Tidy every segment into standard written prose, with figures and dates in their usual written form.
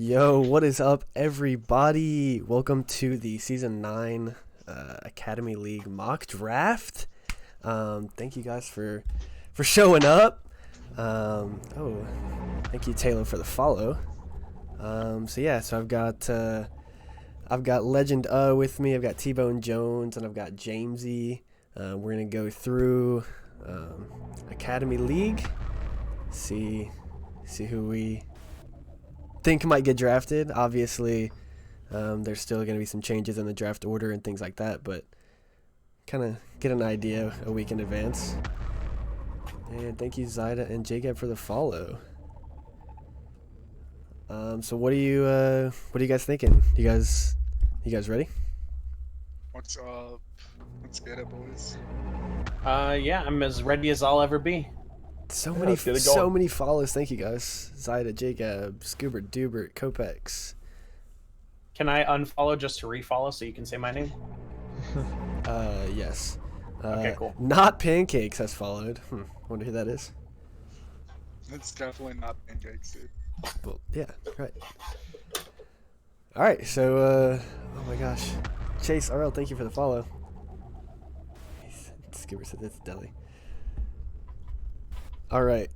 Yo, what is up, everybody? Welcome to the Season 9 Academy League mock draft. Thank you guys for showing up. Thank you, Taylor, for the follow. So I've got Legend with me. I've got T-Bone Jones, and I've got Jamesy. We're going to go through Academy League, see who we think might get drafted. Obviously, there's still going to be some changes in the draft order and things like that, but kind of get an idea a week in advance. And thank you, Zaida and Jacob, for the follow. So what are you guys thinking? You guys ready? What's up? Let's get it, boys. Yeah, I'm as ready as I'll ever be. So let's get it going. many follows. Thank you guys. Zaida, Jacob, Scoobert, Dubert, Kopex. Can I unfollow just to refollow so you can say my name? Yes. Okay, cool. Not Pancakes has followed. Wonder who that is. It's definitely not pancakes, dude. Well, yeah, right. All right, so oh my gosh, Chase RL, thank you for the follow. Skipper said it's Deli. All right,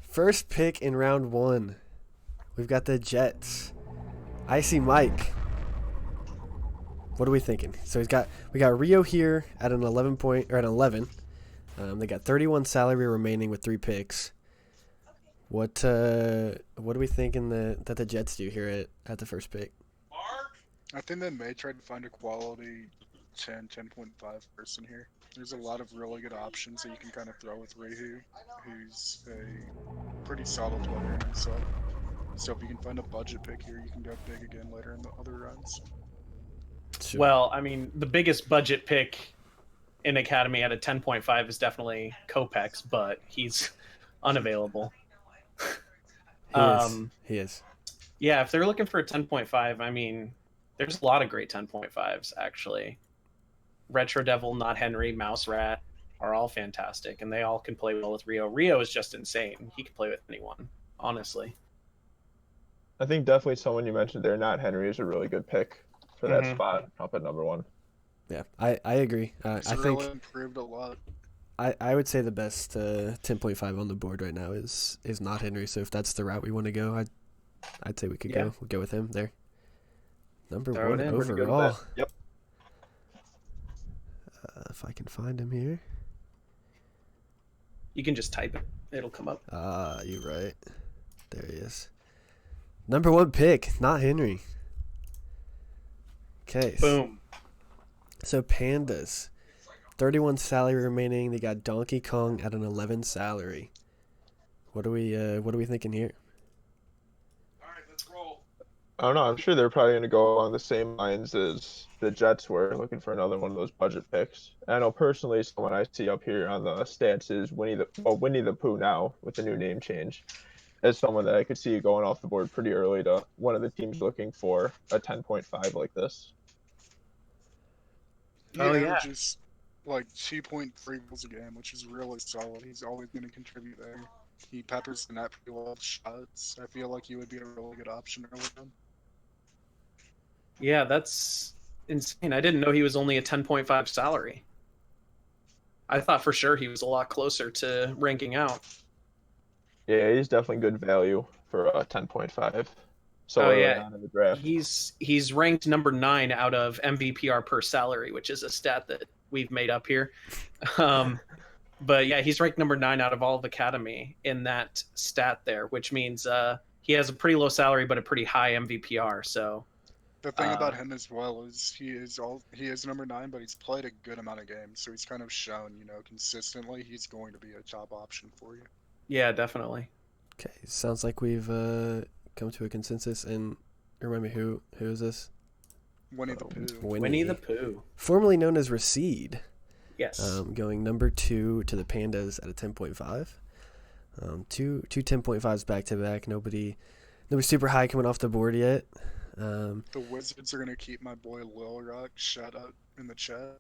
first pick in round 1, we've got the Jets. Icy Mike. What are we thinking? So we got Rio here at an 11. They got 31 salary remaining with 3 picks. What are we thinking that the Jets do here at the first pick? I think they may try to find a quality 10.5 person here. There's a lot of really good options that you can kind of throw with Rehu, who's a pretty solid player himself. So if you can find a budget pick here, you can go big again later in the other rounds. Sure. Well, I mean, the biggest budget pick in Academy at a 10.5 is definitely Kopex, but he's unavailable. He is. Yeah, if they're looking for a 10.5, I mean, there's a lot of great 10.5s, actually. Retro Devil, Not Henry, Mouse Rat are all fantastic, and they all can play well with Rio. Rio is just insane. He can play with anyone, honestly. I think definitely someone you mentioned there, Not Henry, is a really good pick for that spot up at number 1. Yeah, I agree. He's really improved a lot. I would say the best 10.5 on the board right now is Not Henry. So if that's the route we want to go, I'd say we could go. We'll go with him there. Number 1 overall. Yep. If I can find him here. You can just type it. It'll come up. You're right. There he is. Number 1 pick, Not Henry. Okay. Boom. So Pandas, 31 salary remaining. They got Donkey Kong at an 11 salary. What are we thinking here? All right, let's roll. I don't know. I'm sure they're probably going to go along the same lines as the Jets were, looking for another one of those budget picks. I know personally, someone I see up here on the stats is Winnie the Pooh now with the new name change, as someone that I could see going off the board pretty early to one of the teams looking for a 10.5 like this. Yeah. Just like 2.3 goals a game, which is really solid. He's always going to contribute there. He peppers the net pretty well with shots. I feel like he would be a really good option early on. Yeah, that's insane. I didn't know he was only a 10.5 salary. I thought for sure he was a lot closer to ranking out. Yeah, he's definitely good value for a 10.5. So yeah, on in the draft. He's ranked number 9 out of MVPR per salary, which is a stat that we've made up here. But yeah, he's ranked number 9 out of all of Academy in that stat there, which means he has a pretty low salary but a pretty high MVPR. So the thing about him as well is he is number 9, but he's played a good amount of games, so he's kind of shown, consistently he's going to be a top option for you. Yeah, definitely. Okay, sounds like we've come to a consensus. And remind me, who is this? Winnie the Pooh. Winnie the Pooh. Formerly known as Recede. Yes. Going number 2 to the Pandas at a 10.5. Two 10.5s back to back. Nobody super high coming off the board yet. The Wizards are gonna keep my boy Lil Rock. Shout out in the chat.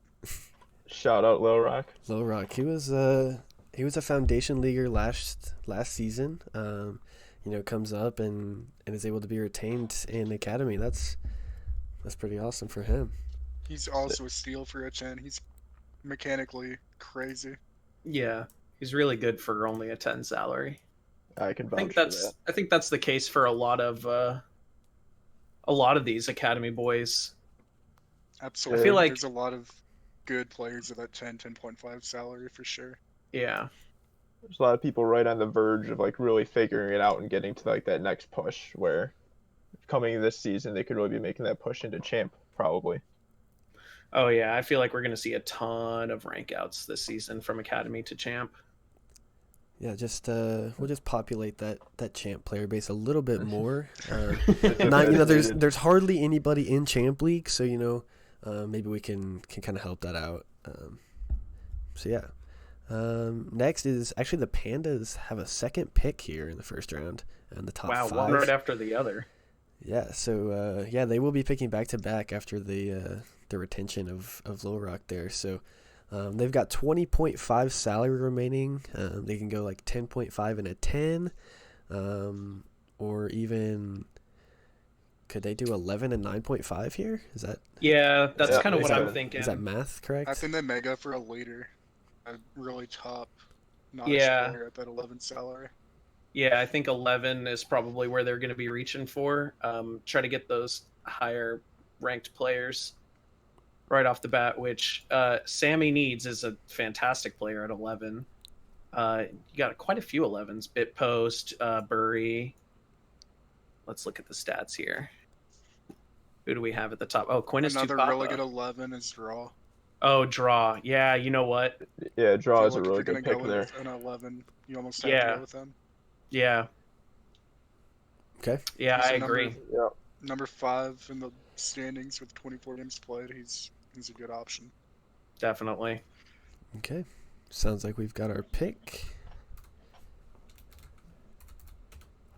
Shout out Lil Rock. Lil Rock. He was a foundation leaguer last season. comes up and is able to be retained in academy. That's pretty awesome for him. He's also a steal for HN. He's mechanically crazy. Yeah, he's really good for only a 10 salary. I can I think vouch for that. I think that's the case for a lot of these academy boys. Absolutely. I feel like there's a lot of good players at that 10.5 salary for sure. yeah. There's a lot of people right on the verge of like really figuring it out and getting to like that next push where coming this season they could really be making that push into champ probably. Oh yeah, I feel like we're gonna see a ton of rank outs this season from academy to champ. Yeah, just we'll just populate that champ player base a little bit more. There's hardly anybody in champ league, so maybe we can kind of help that out. So yeah. Next is actually the Pandas have a second pick here in the first round in the top 5. Wow, one right after the other. Yeah, so they will be picking back to back after the retention of Little Rock there. So they've got 20.5 salary remaining. They can go like 10.5 and a 10, or even could they do 11 and 9.5 here? Is that? Yeah, that's kind of what I'm Is thinking. that math correct? I think they mega for a leader, a really top notch Yeah. player at that 11 salary. Yeah, I think 11 is probably where they're going to be reaching for. Try to get those higher ranked players right off the bat, which Sammy Needs is a fantastic player at 11. You got quite a few 11s. Bitpost, Burry. Let's look at the stats here. Who do we have at the top? Oh, Quinn is Another Tupapa. really good 11 is Draw. Oh, Draw. Yeah, you know what? Yeah, Draw I is feel a like really if you're good gonna pick go there. with an 11, you almost have to Yeah. go with him. Yeah. Okay. Yeah, He's I a number- agree. Yeah. Number 5 in the standings with 24 games played. He's a good option. Definitely. Okay. Sounds like we've got our pick.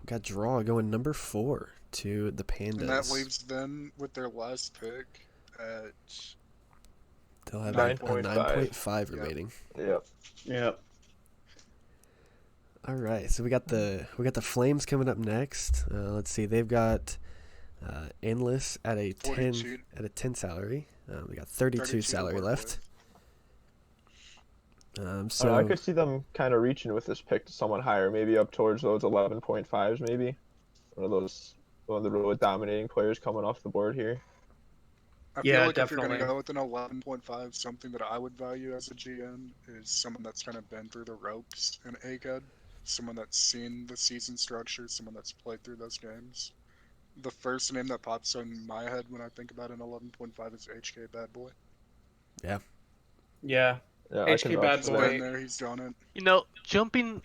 We've got Draw going number 4 to the Pandas. And that leaves them with their last pick at They'll have 9.5. a 9.5 remaining. Yep. Yep. All right, so we got the Flames coming up next. Let's see, they've got Endless at a 42. 10 salary. We got 32 to salary work left. with. So I could see them kind of reaching with this pick to someone higher, maybe up towards those 11.5s, maybe. One of the really dominating players coming off the board here. I Yeah, feel like definitely. if you're gonna go with an 11.5, something that I would value as a GM is someone that's kind of been through the ropes in ACAD, someone that's seen the season structure, someone that's played through those games. The first name that pops in my head when I think about an 11.5 is HK Bad Boy. Yeah. Yeah, I HK can Bad vouch He's for Boy. that. been there, he's done it. You know, jumping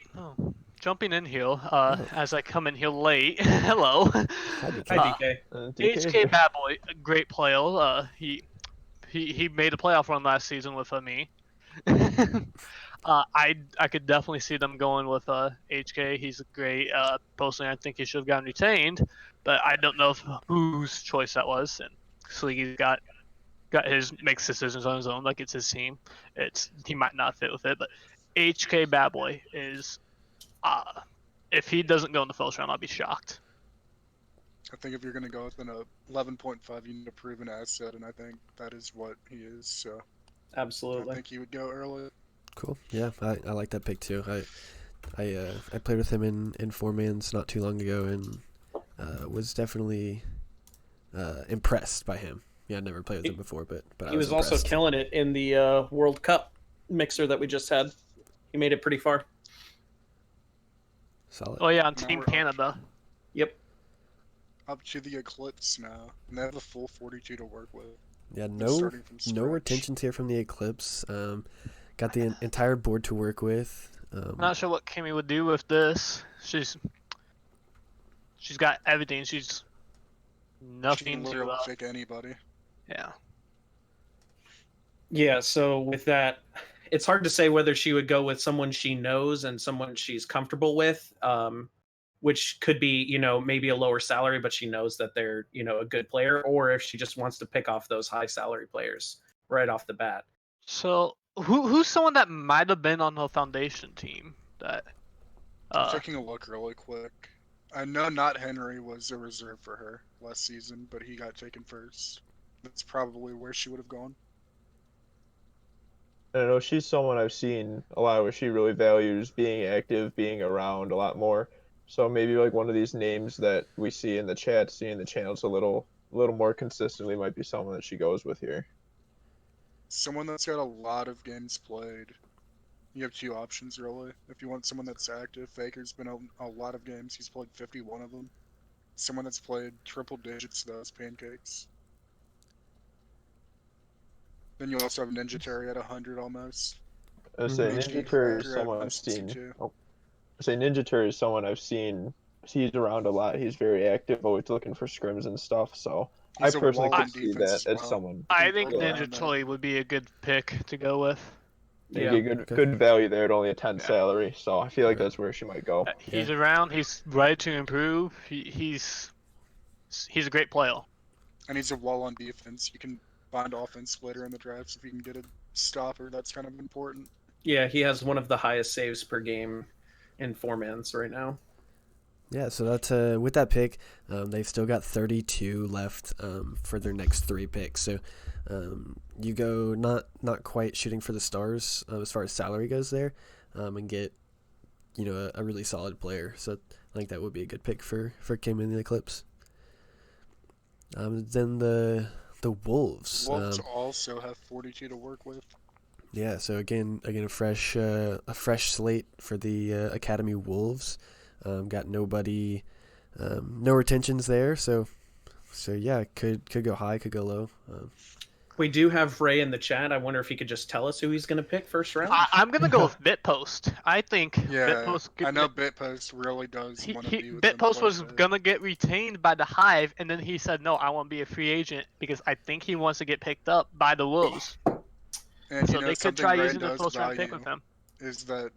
in here, as I come in here late. Hello. hi, Hi, DK. DK. DK is HK good. Bad Boy, a great player. He made a playoff run last season with me. I could definitely see them going with HK. He's a great. Personally, I think he should have gotten retained, but I don't know whose choice that was. And Sleeky's got makes decisions on his own, like it's his team. He might not fit with it, but HK Bad Boy is. If he doesn't go in the first round, I'll be shocked. I think if you're gonna go with an 11.5, you need a proven asset, and I think that is what he is. So I Absolutely. think he would go early. Cool. Yeah, I like that pick too. I played with him in 4-mans not too long ago and was definitely impressed by him. Yeah, I never played with him before, but He was also impressed. killing it in the World Cup mixer that we just had. He made it pretty far. Solid. Oh yeah, on Now Team we're up. Canada. Yep. Up to the Eclipse now, and they have a full 42 to work with. Yeah, They're no starting from no scratch. retentions here from the Eclipse. Got the entire board to work with. I'm not sure what Kimmy would do with this. She's got everything. She's She can nothing to. literally pick anybody. Yeah. Yeah, so with that, it's hard to say whether she would go with someone she knows and someone she's comfortable with, which could be, maybe a lower salary, but she knows that they're, a good player, or if she just wants to pick off those high salary players right off the bat. So who's someone that might have been on the foundation team that? I'm taking a look really quick. I know not Henry was a reserve for her last season, but he got taken first. That's probably where she would have gone. I know she's someone I've seen a lot where she really values being active, being around a lot more. So maybe like one of these names that we see in the chat, seeing the channels a little more consistently might be someone that she goes with here. Someone that's got a lot of games played. You have two options really. If you want someone that's active, Faker's been a lot of games. He's played 51 of them. Someone that's played triple digits, those pancakes. Then you also have Ninja Terry at 100 almost. I say HG Ninja Terry is Cracker at someone I've seen. 162. I say Ninja Terry is someone I've seen. He's around a lot. He's very active, always looking for scrims and stuff. So He's I a personally wall could in see defense that as as well. someone. I can think build Ninja around that. Toy would be a good pick to go with. You Yeah. get good value there at only a 10 Yeah. salary. So I feel like that's where she might go. He's Yeah. around. He's ready to improve. He's a great player. And he's a wall on defense. You can find offense later in the drafts if you can get a stopper. That's kind of important. Yeah, he has one of the highest saves per game in 4-mans right now. Yeah, so that's with that pick, they've still got 32 left for their next 3 picks. So you go not quite shooting for the stars as far as salary goes there, and get a really solid player. So I think that would be a good pick for Kim in the Eclipse. Then the Wolves. Wolves also have 42 to work with. Yeah, so again a fresh slate for the Academy Wolves. Got nobody, no retentions there, so yeah, could go high, could go low. We do have Ray in the chat. I wonder if he could just tell us who he's going to pick first round. I'm gonna go with Bitpost. I think Yeah, Bitpost. I know Bitpost really does want to be with them Bitpost quite a was bit. gonna get retained by the Hive, and then he said, "No, I want to be a free agent because I think he wants to get picked up by the Wolves." And So they could something try Ray using the does first round pick value with him. is that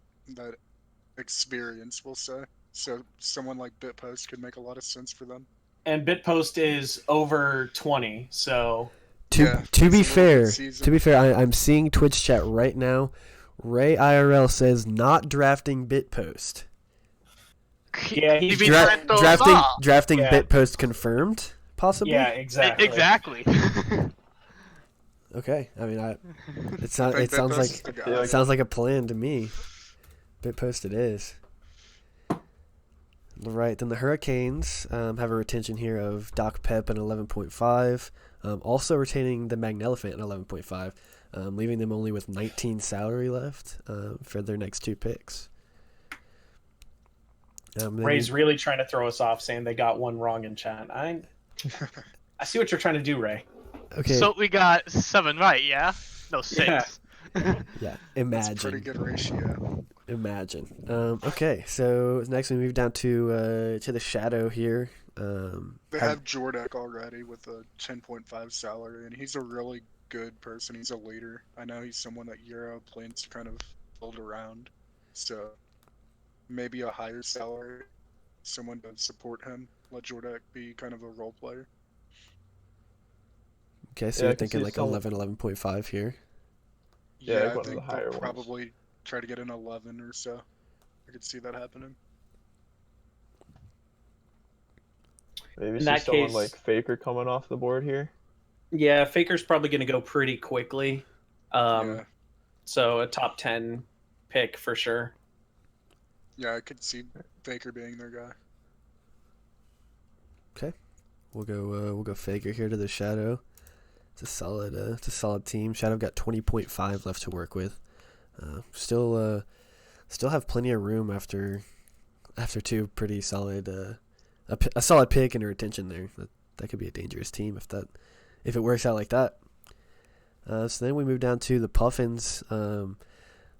experience, we'll say. So someone like Bitpost could make a lot of sense for them. And Bitpost is over 20, so To be fair, I'm seeing Twitch chat right now. Ray IRL says not drafting Bitpost. Yeah, he's drafting Yeah. Bitpost confirmed, possibly. yeah, exactly. Exactly. Okay, I mean, it I think sounds Bitpost like is the guy. Yeah, it sounds like a plan to me. Bitpost it is. Right, then the Hurricanes have a retention here of Doc Pep at 11.5, also retaining the Magnificent at 11.5, leaving them only with 19 salary left for their next 2 picks. Ray's really trying to throw us off, saying they got one wrong in chat. I see what you're trying to do, Ray. Okay. So we got 7 right, yeah? No, 6. Yeah, That's a imagine. pretty good ratio. Imagine. Okay, so next we move down to the Shadow here. They have Jordak already with a 10.5 salary, and he's a really good person. He's a leader. I know he's someone that Euro plans to kind of build around. So maybe a higher salary, someone to support him. Let Jordak be kind of a role player. Okay, so Yeah, I you're can thinking see like some- 11.5 here. Yeah, like I one of the think higher they'll ones. probably try to get an 11 or so. I could see that happening. Maybe In see that someone case- like Faker coming off the board here. Yeah, Faker's probably going to go pretty quickly. Yeah. So a top 10 pick for sure. Yeah, I could see Baker being their guy. We'll go Faker here to the Shadow. It's a solid team. Shadow got 20.5 left to work with. Still have plenty of room after 2 pretty solid a solid pick and a retention there. That could be a dangerous team if it works out like that. So then we move down to the Puffins.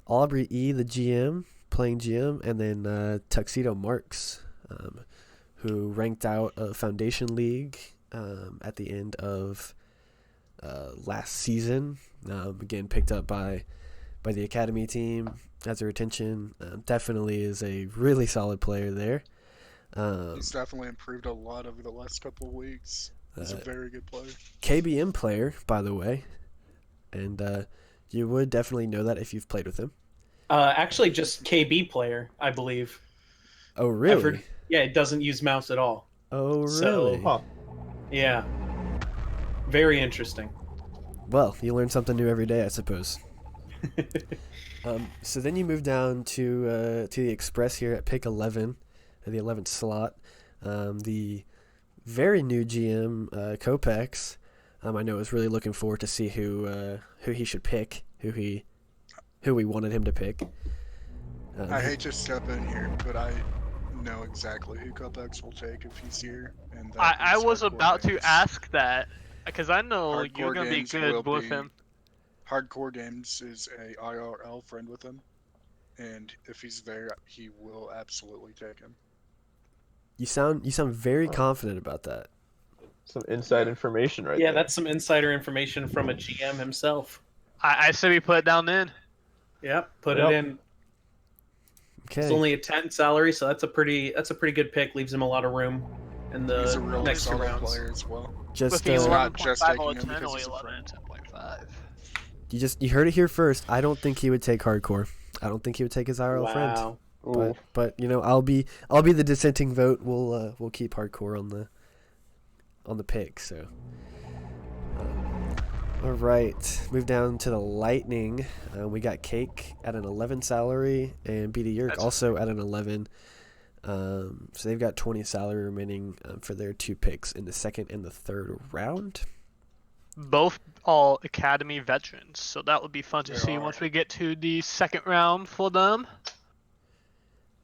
Aubrey E, the GM, playing GM, and then Tuxedo Marks, who ranked out a Foundation League at the end of last season. Again, picked up by the Academy team as a retention. Definitely is a really solid player there. He's definitely improved a lot over the last couple of weeks. He's a very good player. KBM player, by the way. And you would definitely know that if you've played with him. Actually, just KB player, I believe. Oh, really? Yeah, it doesn't use mouse at all. Oh, So- really? Huh. Yeah. Very interesting. Well, you learn something new every day, I suppose. So then you move down to the Express here at pick 11, at the 11th slot. The very new GM, Kopex, I know is really looking forward to see who he should pick, who we wanted him to pick. I hate to step in here, but I know exactly who Cupex will take if he's here. And that I is was Hardcore about to Games. ask that because I know Hardcore you're gonna be Games good will with be- him. Hardcore Games is a IRL friend with him, and if he's there, he will absolutely take him. You sound very confident about that. Some inside Yeah. information right Yeah, there. that's some insider information from a GM himself. I say we put it down then. Yep, put Yep. it in. It's Okay. only a 10 salary, so that's a pretty good pick. Leaves him a lot of room in He's the a really next two solid rounds. player as well. Just With the He's not 11.5 just out taking of him 10, because only he's a 11 friend. and 10.5. you heard it here first. I don't think he would take hardcore. I don't think he would take his IRL friend. Wow. Ooh. But I'll be the dissenting vote. We'll keep hardcore on the pick. So, all right, move down to the Lightning. We got Cake at an 11 salary and BD Yerk That's also at an 11. So they've got 20 salary remaining for their two picks in the second and the third round. Both all academy veterans, so that would be fun to They see are. once we get to the second round for them.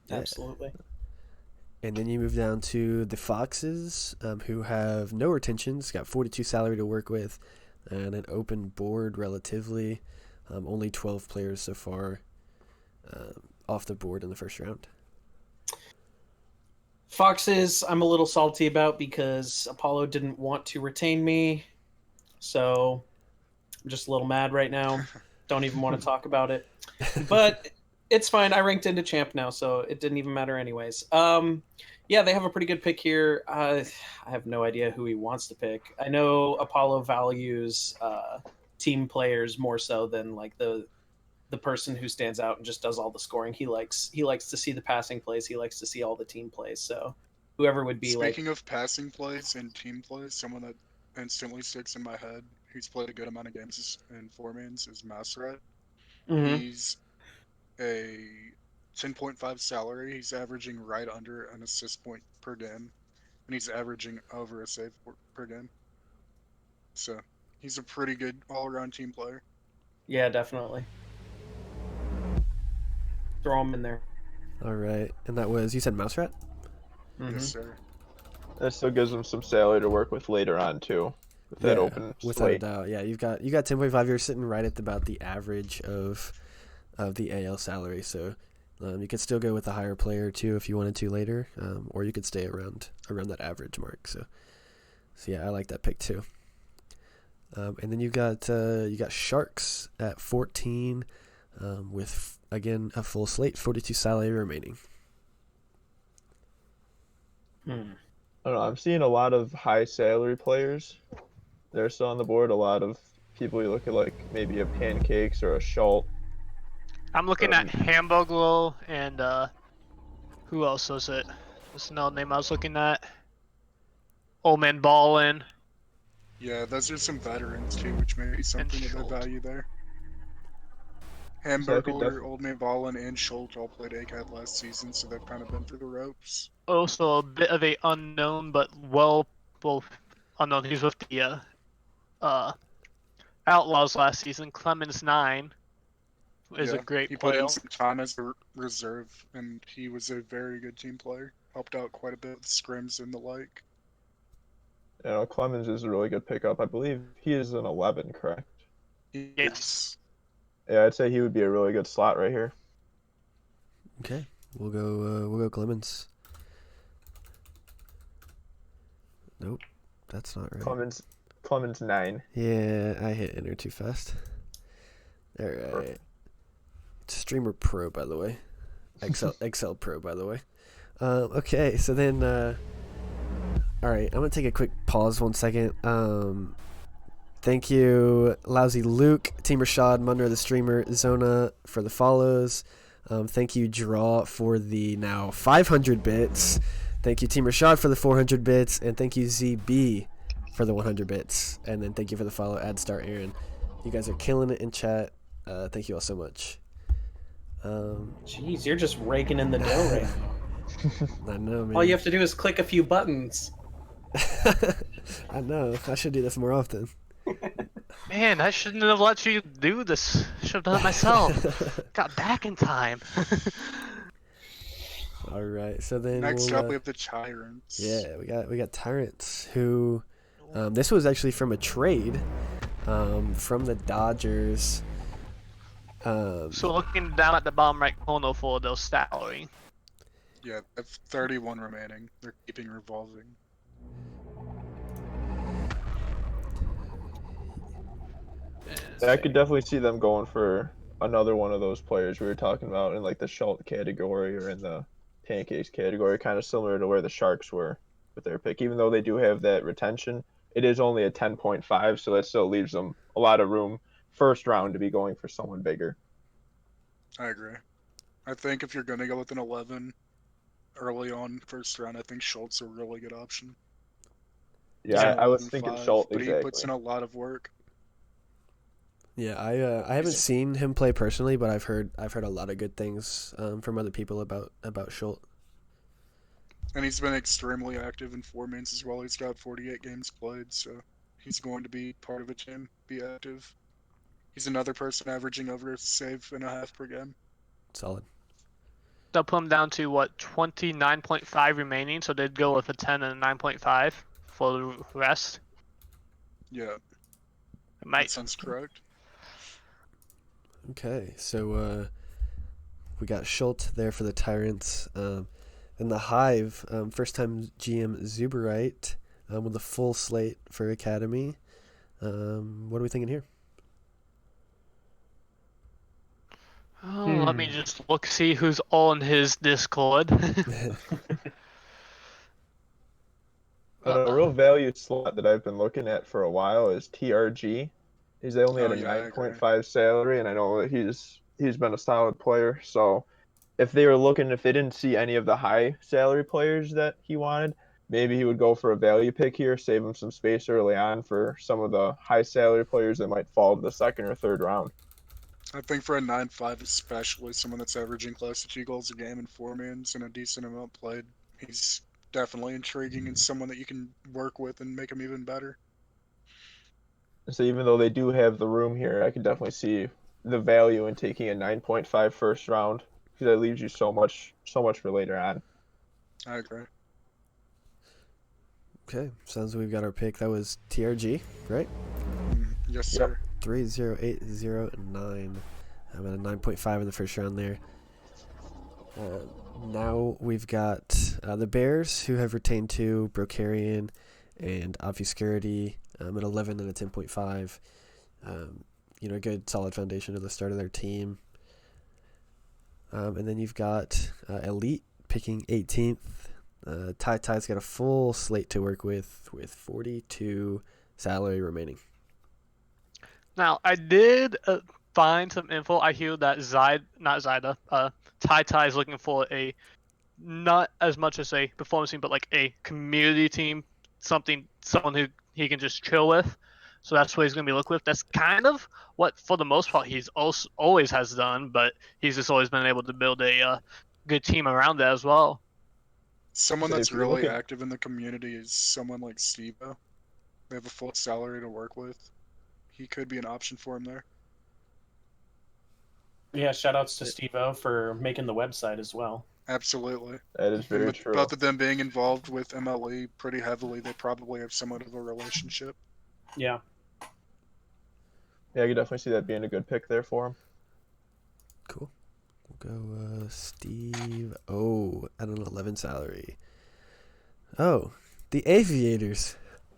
Yeah. Absolutely. And then you move down to the Foxes, who have no retentions, got 42 salary to work with, and an open board relatively. Only 12 players so far off the board in the first round. Foxes, I'm a little salty about because Apollo didn't want to retain me. So I'm just a little mad right now. Don't even want to talk about it. But it's fine. I ranked into champ now, so it didn't even matter anyways. Yeah, they have a pretty good pick here. I have no idea who he wants to pick. I know Apollo values team players more so than like the person who stands out and just does all the scoring. He likes to see the passing plays. He likes to see all the team plays. So whoever would be Speaking of passing plays and team plays, someone that instantly sticks in my head who's played a good amount of games in four-mans is Maseret. Mhm. He's a 10.5 salary. He's averaging right under an assist point per game, and he's averaging over a save per game. So he's a pretty good all-around team player. Yeah, definitely. Throw him in there. All right, and that was, you said Mouse Rat? Mhm. Yes, sir. That still gives them some salary to work with later on too. With that open without slate. a doubt. Yeah, you got 10.5. You're sitting right at about the average of the AL salary. So you could still go with a higher player too if you wanted to later, or you could stay around that average mark. So yeah, I like that pick too. And then you got Sharks at 14, with again a full slate, 42 salary remaining. I don't know. I'm seeing a lot of high salary players. They're still on the board. A lot of people you look at like maybe a Pancakes or a Schultz. I'm looking at Hamburglo and who else was it? What's another name I was looking at? Old Man Ballin. Yeah, those are some veterans too, which may be something that they Schultz. value there. So I could Hamburglar, Old Man Ballin, and Schultz all played ACAD last season, so they've kind of been through the ropes. Also a bit of a unknown, but well unknown. He's with the Outlaws last season. Clemens 9 is a great He put player. in some time as a reserve, and he was a very good team player. Helped out quite a bit with scrims and the like. You know, Clemens is a really good pickup. I believe he is an 11, correct? Yes. Yeah, I'd say he would be a really good slot right here. Okay, we'll go Clemens. Nope, that's not right. Clemens 9. Yeah, I hit enter too fast. All right. Streamer Pro, by the way. Excel Pro, by the way. Okay, so then, all right, I'm gonna take a quick pause 1 second. Thank you, Lousy Luke, Team Rashad, Munder the Streamer, Zona for the follows. Thank you, Draw, for the now 500 bits. Thank you, Team Rashad, for the 400 bits. And thank you, ZB, for the 100 bits. And then thank you for the follow, AdStar Aaron. You guys are killing it in chat. Thank you all so much. Jeez, you're just raking in the dough right now. I know, man. All you have to do is click a few buttons. I know. I should do this more often. Man, I shouldn't have let you do this. I should have done it myself. Got back in time. All right. So then Next we'll, up, we have the Tyrants. yeah, we got Tyrants, who this was actually from a trade from the Dodgers. So looking down at the bottom right corner for their salary. Yeah, they have 31 remaining. They're keeping revolving. Yeah, I could definitely see them going for another one of those players we were talking about in like the Schultz category or in the Pancakes category, kind of similar to where the Sharks were with their pick. Even though they do have that retention, it is only a 10.5, so that still leaves them a lot of room first round to be going for someone bigger. I agree. I think if you're going to go with an 11 early on first round, I think Schultz is a really good option. Yeah, I was 11.5, thinking Schultz but exactly. he puts in a lot of work. Yeah, I haven't seen him play personally, but I've heard a lot of good things from other people about Schultz. And he's been extremely active in formats as well. He's got 48 games played, so he's going to be part of a team, be active. He's another person averaging over a save and a half per game. Solid. They'll put them down to what, 29.5 remaining, so they'd go with a 10 and a 9.5 for the rest. Yeah, It might. that sounds correct. Okay, so we got Schultz there for the Tyrants. Then the Hive, first-time GM Zuberite with a full slate for Academy. What are we thinking here? Oh, let me just see who's on his Discord. A real value slot that I've been looking at for a while is TRG. He's only at a 9.5 salary, and I know that he's been a solid player. So if they didn't see any of the high salary players that he wanted, maybe he would go for a value pick here, save him some space early on for some of the high salary players that might fall to the second or third round. I think for a 9.5, especially someone that's averaging close to 2 goals a game in 4 mans and a decent amount played, he's definitely intriguing and someone that you can work with and make him even better. So even though they do have the room here, I can definitely see the value in taking a 9.5 first round, because that leaves you so much for later on. I agree. Okay, sounds like we've got our pick. That was TRG, right? Yes, sir. 30809. I'm at a 9.5 in the first round there. Now we've got the Bears, who have retained 2, Brokarian and Obscurity at 11 and a 10.5. A good solid foundation to the start of their team. And then you've got Elite picking 18th. Ty's got a full slate to work with 42 salary remaining. Now, I did find some info. I hear that Ty is looking for a, not as much as a performance team, but like a community team, someone who he can just chill with. So that's what he's going to be looking with. That's kind of what, for the most part, he's also always has done, but he's just always been able to build a good team around that as well. Someone So that's if you're really looking- active in the community is someone like Steve-O. They have a full salary to work with. He could be an option for him there. Yeah, shout outs to Steve-O for making the website as well. Absolutely. That is very With true. both of them being involved with MLE pretty heavily, they probably have somewhat of a relationship. Yeah. Yeah, I could definitely see that being a good pick there for him. Cool. We'll go Steve O at an 11 salary. Oh, the Aviators.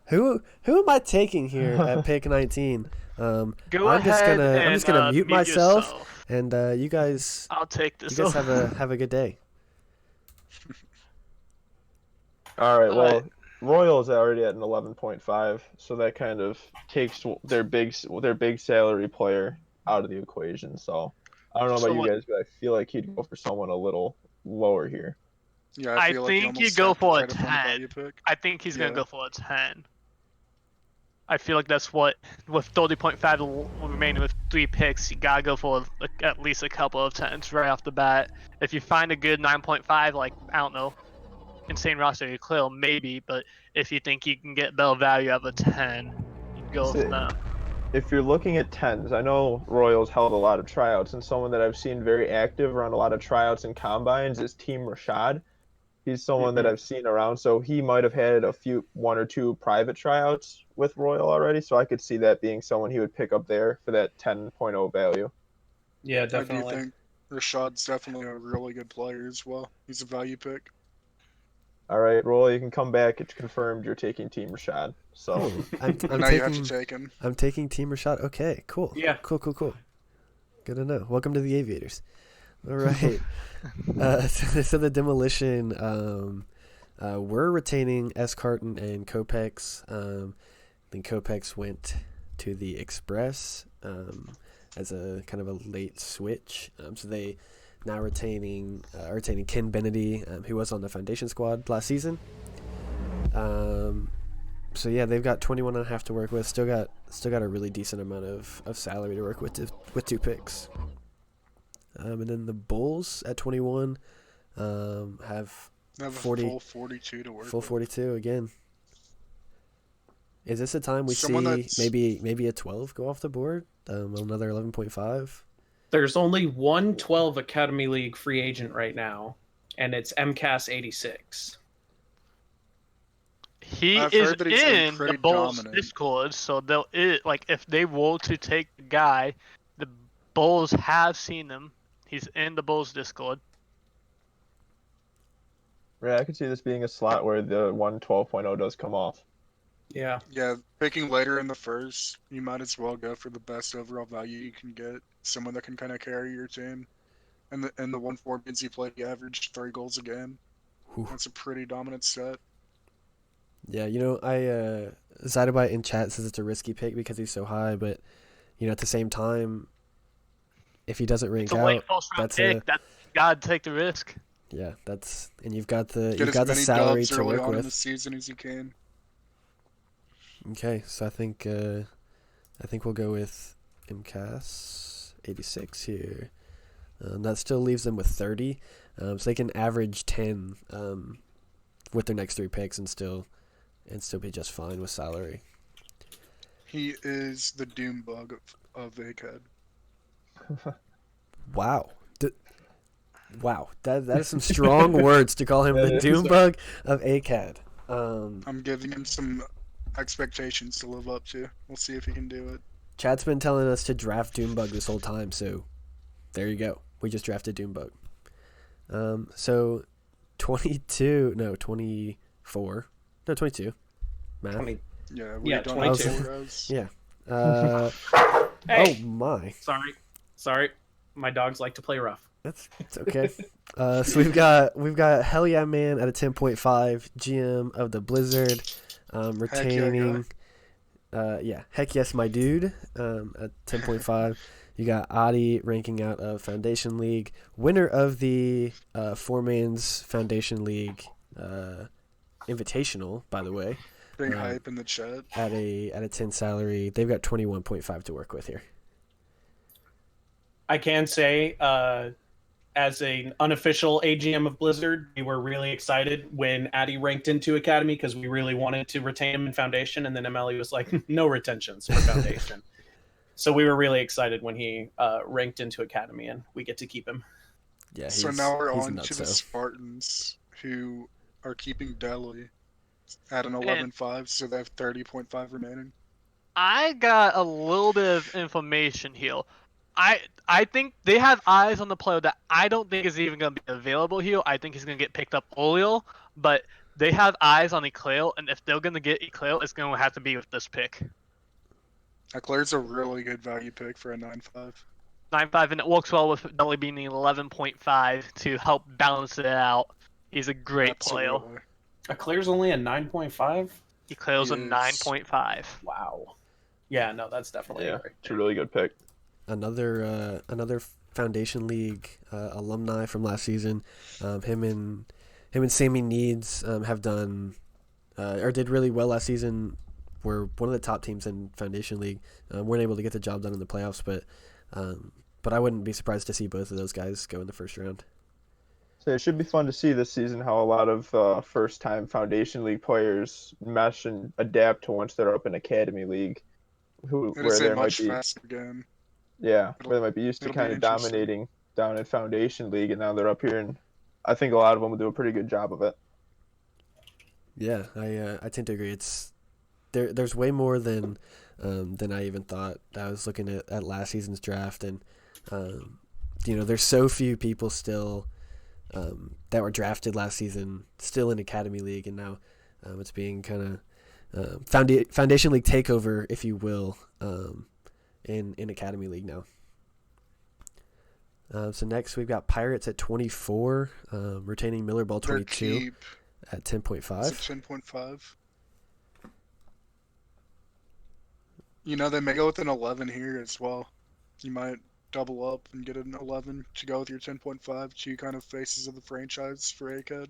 Who am I taking here at pick 19? Go I'm ahead I'm just gonna mute myself, yourself. and you guys I'll take this. have a good day. All right, well, But- Royals are already at an 11.5, so that kind of takes their big salary player out of the equation. So I don't know about So you what- guys, but I feel like he'd go for someone a little lower here. Yeah, I feel like you think you almost go have to for try a to find a 10. value pick. I think he's gonna Yeah. go for a 10. I feel like that's what, with 30.5 remaining with 3 picks, you gotta go for at least a couple of 10s right off the bat. If you find a good 9.5, like, I don't know, insane roster, you clear, maybe, but if you think you can get better value out of a 10, you go with See, them. if you're looking at 10s, I know Royals held a lot of tryouts, and someone that I've seen very active around a lot of tryouts and combines is Team Rashad. He's someone that Mhm. I've seen around, so he might have had one or two private tryouts with Royal already, so I could see that being someone he would pick up there for that 10.0 value. Yeah, I do definitely. think Rashad's definitely a really good player as well. He's a value pick. All right, Roy, you can come back. It's confirmed you're taking Team Rashad. So Cool. I'm Now you have to taking take him. I'm taking Team Rashad. Okay, cool. Yeah. Cool. Good to know. Welcome to the Aviators. All right. So the demolition. We're retaining S. Carton and Kopex. Then Kopex went to the Express as a kind of a late switch. So they now retaining Ken Bennedy, who was on the Foundation squad last season. So yeah, they've got 21.5 to work with. Still got a really decent amount of salary to work with 2 picks. And then the Bulls at 21 have They have 40 a full 42 to work full with. 42 again. Is this a time we Someone see that's- maybe a 12 go off the board? Another 11.5. There's only one 12 Academy League free agent right now, and it's MCAS 86. He I've is heard that he's been in the pretty Bulls dominant. Discord, so they'll like if they were to take the guy, the Bulls have seen him. He's in the Bulls Discord. yeah, I could see this being a slot where the 112.0 does come off. Yeah. Yeah, picking later in the first, you might as well go for the best overall value you can get. Someone that can kind of carry your team. And the 1-4 means he played, he averaged 3 goals a game. Whew. That's a pretty dominant stat. Yeah, I Zytobite in chat says it's a risky pick because he's so high, but at the same time, if he doesn't rank It's a late out, first round that's pick. That's gotta take the risk. and you've got the Get as the many salary dubs to early work on in the with. season as you can. Okay, so I think we'll go with MCAS 86 here. That still leaves them with 30, so they can average 10 with their next 3 picks and still be just fine with salary. He is the doom bug of ACAD. Wow. Wow, that is some strong words to call him the That is. doom bug of ACAD. I'm giving him some expectations to live up to. We'll see if he can do it. Chad's been telling us to draft Doombug this whole time, so there you go. We just drafted Doombug. So 24. No, 22. Math. 20. Yeah, Yeah, don't 22. have zeros. Yeah. Hey, Oh my. sorry. My dogs like to play rough. It's okay. So we've got Hell Yeah Man at a 10.5, GM of the Blizzard, retaining. Heck yes, my dude. At 10.5, you got Adi ranking out of Foundation League, winner of the Four Man's Foundation League Invitational, by the way. Big hype in the chat. At a 10 salary, they've got 21.5 to work with here. I can say, as an unofficial AGM of Blizzard, we were really excited when Addy ranked into Academy because we really wanted to retain him in Foundation, and then MLE was like, no retentions for Foundation. So we were really excited when he ranked into Academy, and we get to keep him. Yeah. So now we're he's on nuts, to the though. Spartans, who are keeping Delhi at an 11.5, so they have 30.5 remaining. I got a little bit of information here. I think they have eyes on the player that I don't think is even going to be available here. I think he's going to get picked up earlier, but they have eyes on Eclair, and if they're going to get Eclair, it's going to have to be with this pick. Eclair's a really good value pick for a 9.5. 9.5, and it works well with Delhi being 11.5 to help balance it out. He's a great player. Absolutely. Eclair's only a 9.5? Eclair's a He is. 9.5. Wow. Yeah, no, that's definitely Yeah, great. it's a really good pick. another Foundation League alumni from last season. Him and Sammy Needs have done or did really well last season. Were one of the top teams in Foundation League. Weren't able to get the job done in the playoffs, but I wouldn't be surprised to see both of those guys go in the first round. So it should be fun to see this season how a lot of first-time Foundation League players mesh and adapt to once they're up in Academy League, It is where a they might much be, faster game. yeah, It'll, where they might be used to it'll be kind of interesting. dominating down in Foundation League, and now they're up here, and I think a lot of them will do a pretty good job of it. Yeah, I tend to agree. There's way more than I even thought. I was looking at last season's draft, and there's so few people still that were drafted last season still in Academy League, and now it's being kind of Foundation League takeover, if you will, in Academy League now. So next we've got Pirates at 24, retaining Miller Ball 22 at 10.5. Is it 10.5? They may go with an 11 here as well. You might double up and get an 11 to go with your 10.5. Two kind of faces of the franchise for ACAD.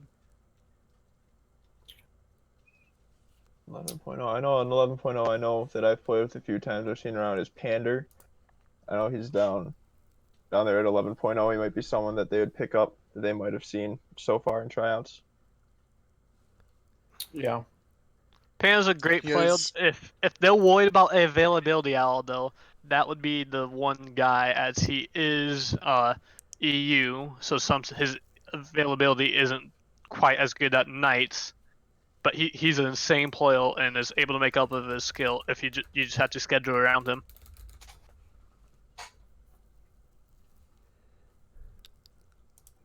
11.0. I know an 11.0. I know that I've played with a few times. I've seen around is Pander. I know he's down there at 11.0. He might be someone that they would pick up that they might have seen so far in tryouts. Yeah. Pan's a great player. Yes. If they're worried about availability, though, that would be the one guy, as he is EU, so his availability isn't quite as good at nights. But he's an insane player and is able to make up of his skill if you just have to schedule around him.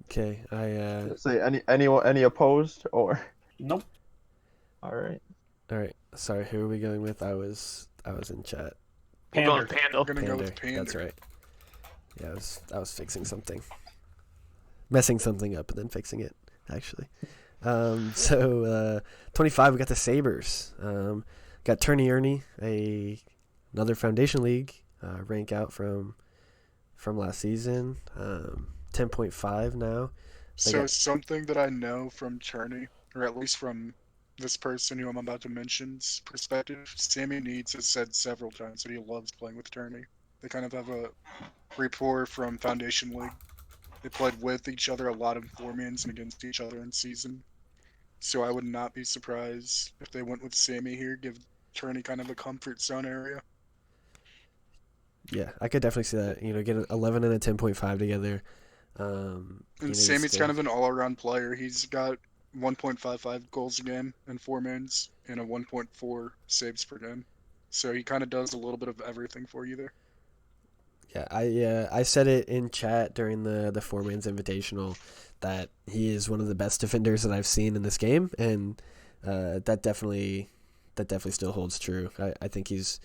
Okay, Say any opposed or? Nope. All right. all right. Sorry, who are we going with? I was in chat. We're going Pander. Panda. I'm gonna go with Pander. That's right. Yeah, I was fixing something, messing something up, and then fixing it actually. So 25, we got the Sabres. Got Turney Ernie, another Foundation League rank out from last season. 10.5 now. So something that I know from Turney, or at least from this person who I'm about to mention's perspective, Sammy Needs has said several times that he loves playing with Turney. They kind of have a rapport from Foundation League. They played with each other a lot in four-mans and against each other in season. So I would not be surprised if they went with Sammy here, give Turney kind of a comfort zone area. Yeah, I could definitely see that. Get an 11 and a 10.5 together. And Sammy's kind of an all-around player. He's got 1.55 goals a game in four-mans and a 1.4 saves per game. So he kind of does a little bit of everything for you there. Yeah, I said it in chat during the Four Man's Invitational that he is one of the best defenders that I've seen in this game, and that definitely still holds true. I think he's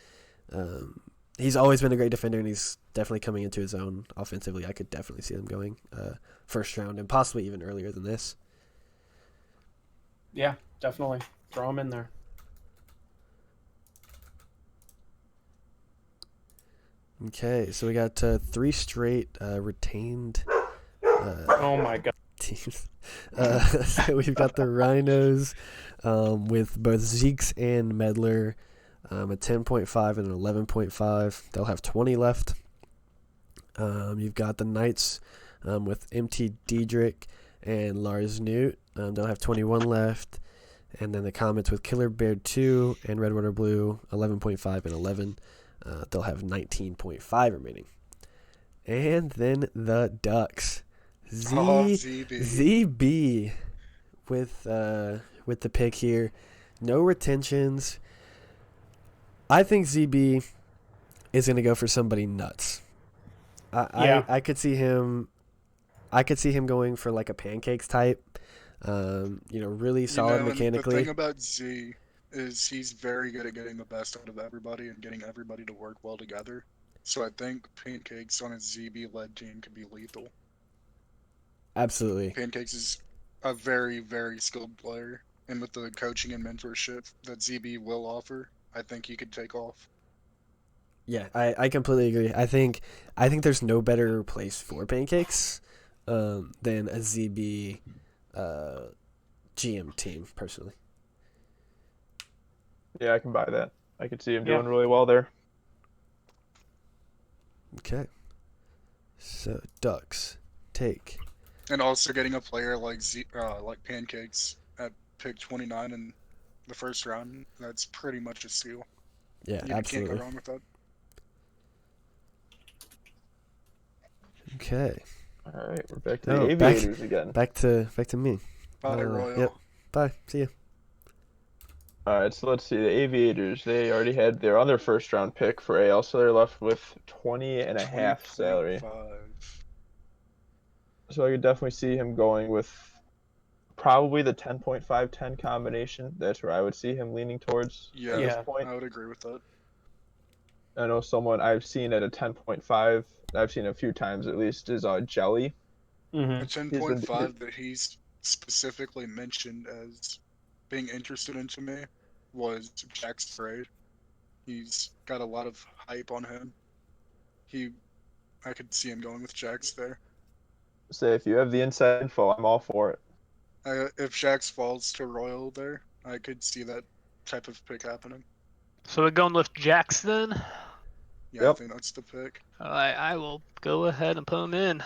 always been a great defender, and he's definitely coming into his own offensively. I could definitely see them going first round and possibly even earlier than this. Yeah, definitely. Throw him in there. Okay, so we got 3 straight retained Oh my god. teams. So we've got the Rhinos with both Zeeks and Medler, a 10.5 and an 11.5. They'll have 20 left. You've got the Knights with MT Diedrich and Lars Newt. They'll have 21 left. And then the Comets with Killer Bear 2 and Redwater Blue, 11.5 and 11. They'll have 19.5 remaining. And then the Ducks. ZB with the pick here. No retentions. I think ZB is going to go for somebody nuts. I could see him going for like a pancakes type. Really solid mechanically. The thing about Z is he's very good at getting the best out of everybody and getting everybody to work well together. So I think Pancakes on a ZB-led team could be lethal. Absolutely. Pancakes is a very, very skilled player, and with the coaching and mentorship that ZB will offer, I think he could take off. Yeah, I completely agree. I think there's no better place for pancakes than a ZB GM team, personally. Yeah, I can buy that. I could see him Yeah. doing really well there. Okay. So Ducks take. And also getting a player like like Pancakes at pick 29 in the first round, that's pretty much a steal. Yeah, You can't absolutely. go wrong with that. Okay. All right, we're back to Oh, the Aviators again. Back to me. Bye, Royal. Yep. Bye. See you. All right, so let's see. The Aviators, they already had their other first round pick for AL, so they're left with 20 and a half salary. 20.5. So I could definitely see him going with probably the 10.5-10 combination. That's where I would see him leaning towards at Yeah, this Yeah. point. I would agree with that. I know someone I've seen at a 10.5, I've seen a few times at least, is Jelly. Mm-hmm. A 10.5 that he's specifically mentioned as being interested into me was Jack Sprade. He's got a lot of hype on him. I could see him going with Jax there. Say if you have the inside info, I'm all for it. If Jax falls to Royal there, I could see that type of pick happening. So we're going with Jax then. Yeah, I Yep. think that's the pick. All right, I will go ahead and put him in.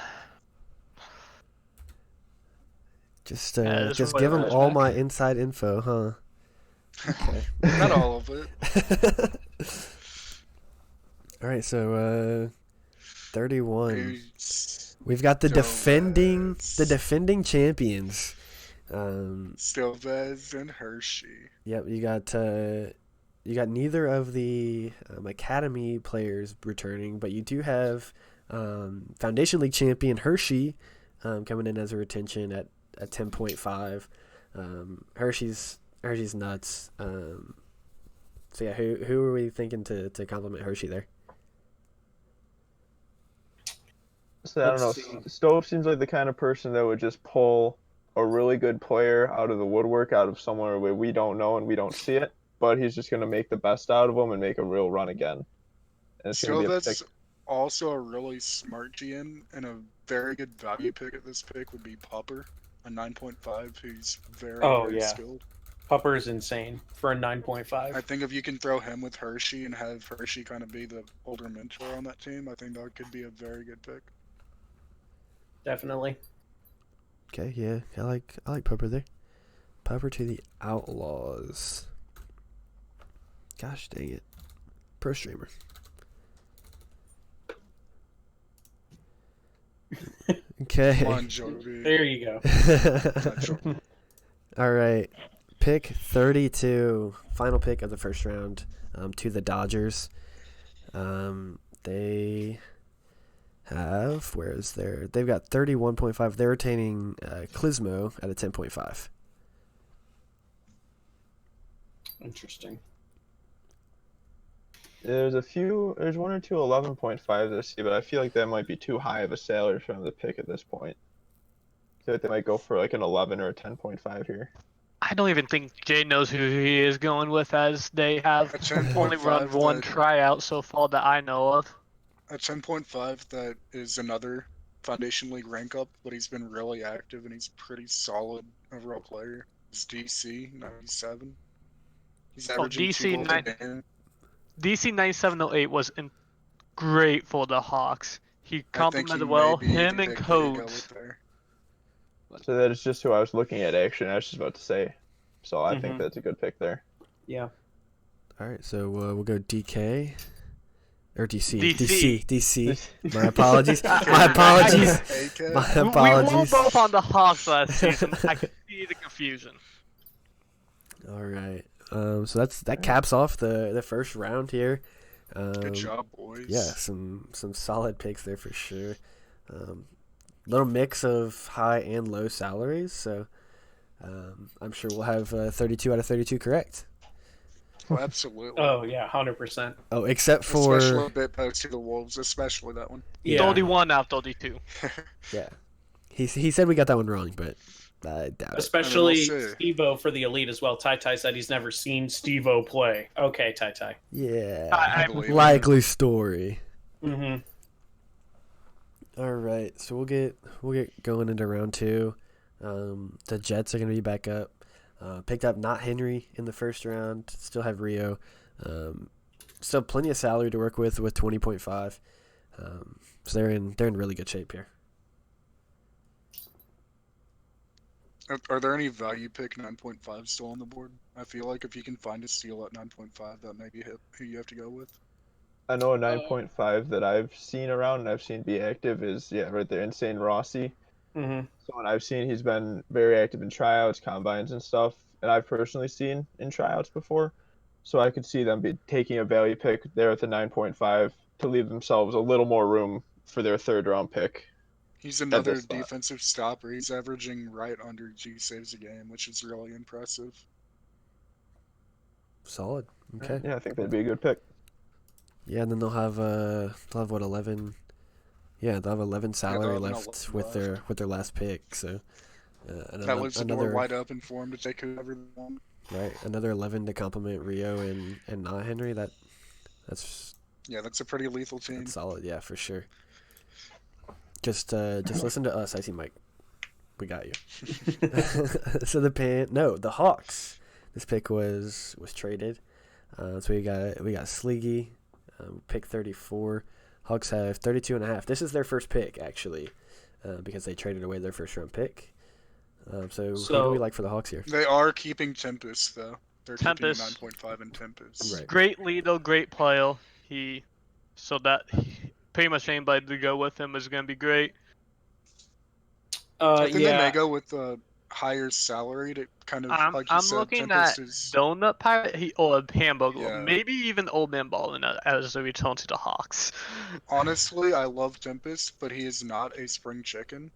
Just As give Royal him is all back. my inside info, huh? Okay. Not all of it. All right, so 31. He's We've got the defending Stilvez. champions. Stilvez and Hershey. Yep, you got neither of the academy players returning, but you do have Foundation League champion Hershey coming in as a retention at 10.5. Hershey's nuts. So yeah, who are we thinking to compliment Hershey there? So I don't know. Let's see. Stove seems like the kind of person that would just pull a really good player out of the woodwork, out of somewhere where we don't know and we don't see it, but he's just going to make the best out of them and make a real run again. And it's going to be a pick. Stilvez also a really smart GM, and a very good value pick at this pick would be Popper, a 9.5 who's very, very skilled. Pupper's insane for a I 9.5. think if you can throw him with Hershey and have Hershey kind of be the older mentor on that team, I think that could be a very good pick. Definitely. Okay, yeah, I like Pupper there. Pupper to the Outlaws. Gosh dang it, pro streamer. Okay. Come on, Jovi. There you go. Not sure. All right, pick 32, final pick of the first round, to the Dodgers. They have they've got 31.5. They're retaining Klizmo at a 10.5. Interesting. There's one or two 11.5s I see, but I feel like that might be too high of a salary for them to pick at this point. I feel like they might go for like an 11 or a 10.5 here. I don't even think Jay knows who he is going with, as they have A 10.5 only run one that- tryout so far that I know of. A 10.5 that is another Foundation League rank up, but he's been really active and he's a pretty solid overall player. It's DC 97. He's averaging DC 2 goals a game. DC 9708 was great for the Hawks. He complemented well. may be Him the and pick to go Codes. with there. So that is just who I was looking at, actually. I was just about to say. So I think Mhm. that's a good pick there. Yeah. All right, so we'll go DK or DC. DC. DC. My apologies. My apologies. AK. My We were apologies. both on the Hawks last season. I could see the confusion. All right. So that caps off the first round here. Good job, boys. Yeah, some solid picks there for sure. Little mix of high and low salaries, so I'm sure we'll have 32 out of 32 correct. Oh, absolutely. Oh yeah, 100%. Oh, except Especially for a bit post to the Wolves, especially that one. Yeah. 31 out of 32. yeah, he said we got that one wrong, but I doubt it. Especially see. Steve-O for the Elite as well. Tai said he's never seen Steve-O play. Okay, Tai. Yeah, I believe likely story. Mm-hmm. All right, so we'll get going into round 2. The Jets are going to be back up. Picked up not Henry in the first round. Still have Rio. Still plenty of salary to work with 20.5. So they're in really good shape here. Are there any value pick 9.5 still on the board? I feel like if you can find a steal at 9.5, that may be who you have to go with. I know a 9.5 that I've seen around and I've seen be active is right there, Insane Rossi. Mm-hmm. Someone I've seen, he's been very active in tryouts, combines, and stuff, and I've personally seen in tryouts before. So I could see them be taking a value pick there at the 9.5 to leave themselves a little more room for their third round pick. He's another this spot. defensive stopper. He's averaging right under G saves a game, which is really impressive. Solid. Okay. Yeah, I think that'd be a good pick. Yeah, and then they'll have what 11. Yeah, they'll have 11 salary 11 left with their last pick. So that leaves the door another wide open for him to take whoever they want. right, another 11 to complement Rio and not Henry. That's a pretty lethal team. That's solid. Yeah, for sure. Just listen to us, Icy Mike. We got you. So the Hawks. This pick was traded. So we got Sleegy, pick 34. Hawks have 32.5. This is their first pick actually, because they traded away their first round pick. So who do we like for the Hawks here? They are keeping Tempest though. They're Tempest. keeping 9.5 in Tempest. Right. Great leader, great player. Pretty much anybody to go with him is going to be great. I think they may go with a higher salary to kind of like you I'm said. looking Tempest at is Donut Pirate or Hamburger, Yeah. maybe even Old Man Ballin as a return to the Hawks. honestly, I love Tempest, but he is not a spring chicken.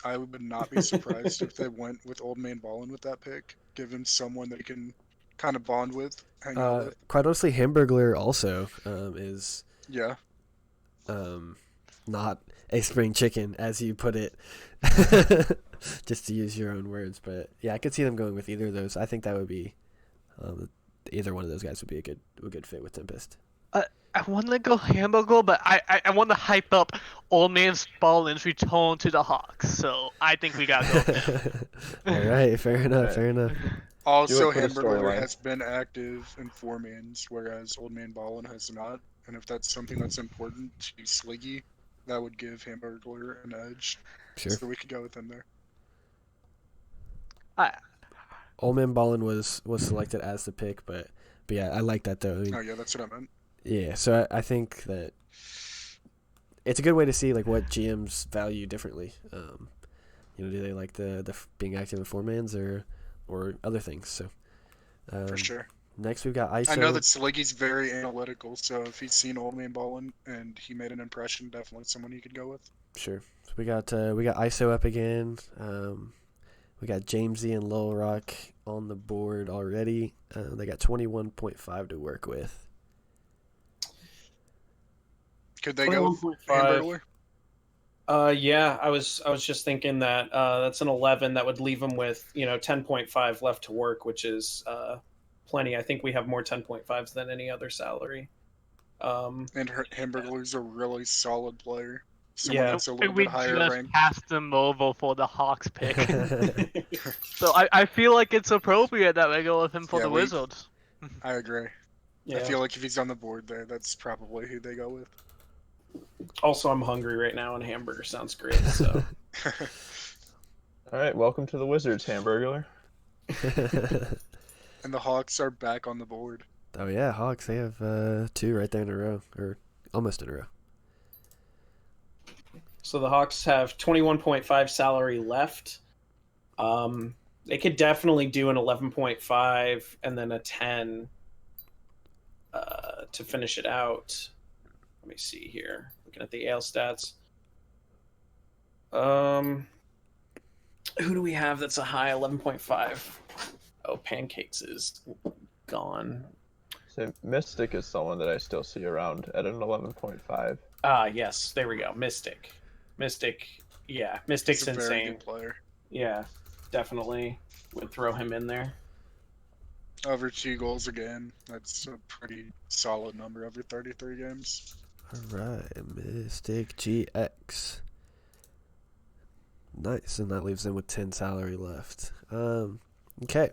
I would not be surprised if they went with Old Man Ballin with that pick. Give him someone that he can kind of bond with, hang out with. Quite honestly, Hamburglar also is Yeah. not a spring chicken, as you put it, just to use your own words. But yeah, I could see them going with either of those. I think that would be either one of those guys would be a good fit with Tempest. I want to go Hamburger, but I want to hype up Old Man Ballin's return to the Hawks. So I think we gotta go with him. All right, fair enough. Also, Do it for the Hamburger storyline. has been active in 4-mans, whereas Old Man Ballin has not. And if that's something that's important to Sliggy, that would give Hamburger an edge. Sure. So we could go with him there. Old Man Ballin was selected as the pick, but yeah, I like that though. I mean, Oh yeah, that's what I meant. yeah, so I think that it's a good way to see like what GMs value differently. Do they like the being active in 4-mans or other things? So For sure. Next we've got ISO. I know that Sliggy's very analytical, so if he's seen Old Man Ballin and he made an impression, definitely someone you could go with. Sure. So we got ISO up again. We got Jamesy and Lil Rock on the board already. They got 21.5 to work with. Could they go with 21.5. Hamburglar? Yeah, I was just thinking that that's an 11 that would leave him with 10.5 left to work, which is plenty. I think we have more 10.5s than any other salary. And Hamburglar's a really solid player. Someone Yeah. that's a little We bit higher just ranked. passed him over for the Hawks pick. So I feel like it's appropriate that we go with him for Yeah, the Wizards. I agree. Yeah. I feel like if he's on the board there, that's probably who they go with. Also, I'm hungry right now, and hamburger sounds great. So All right, welcome to the Wizards, Hamburglar. And the Hawks are back on the board. Oh yeah, Hawks. They have 2 right there in a row, or almost in a row. So the Hawks have 21.5 salary left. They could definitely do an 11.5 and then a 10 to finish it out. Let me see here. Looking at the AL stats. Who do we have that's a high 11.5? Oh, Pancakes is gone. So Mystic is someone that I still see around at an 11.5. Ah, yes. There we go. Mystic. Yeah. Mystic's He's a very insane. good player. Yeah. definitely would throw him in there. Over 2 goals a game. That's a pretty solid number over 33 games. All right, Mystic GX. Nice, and that leaves them with 10 salary left. Okay,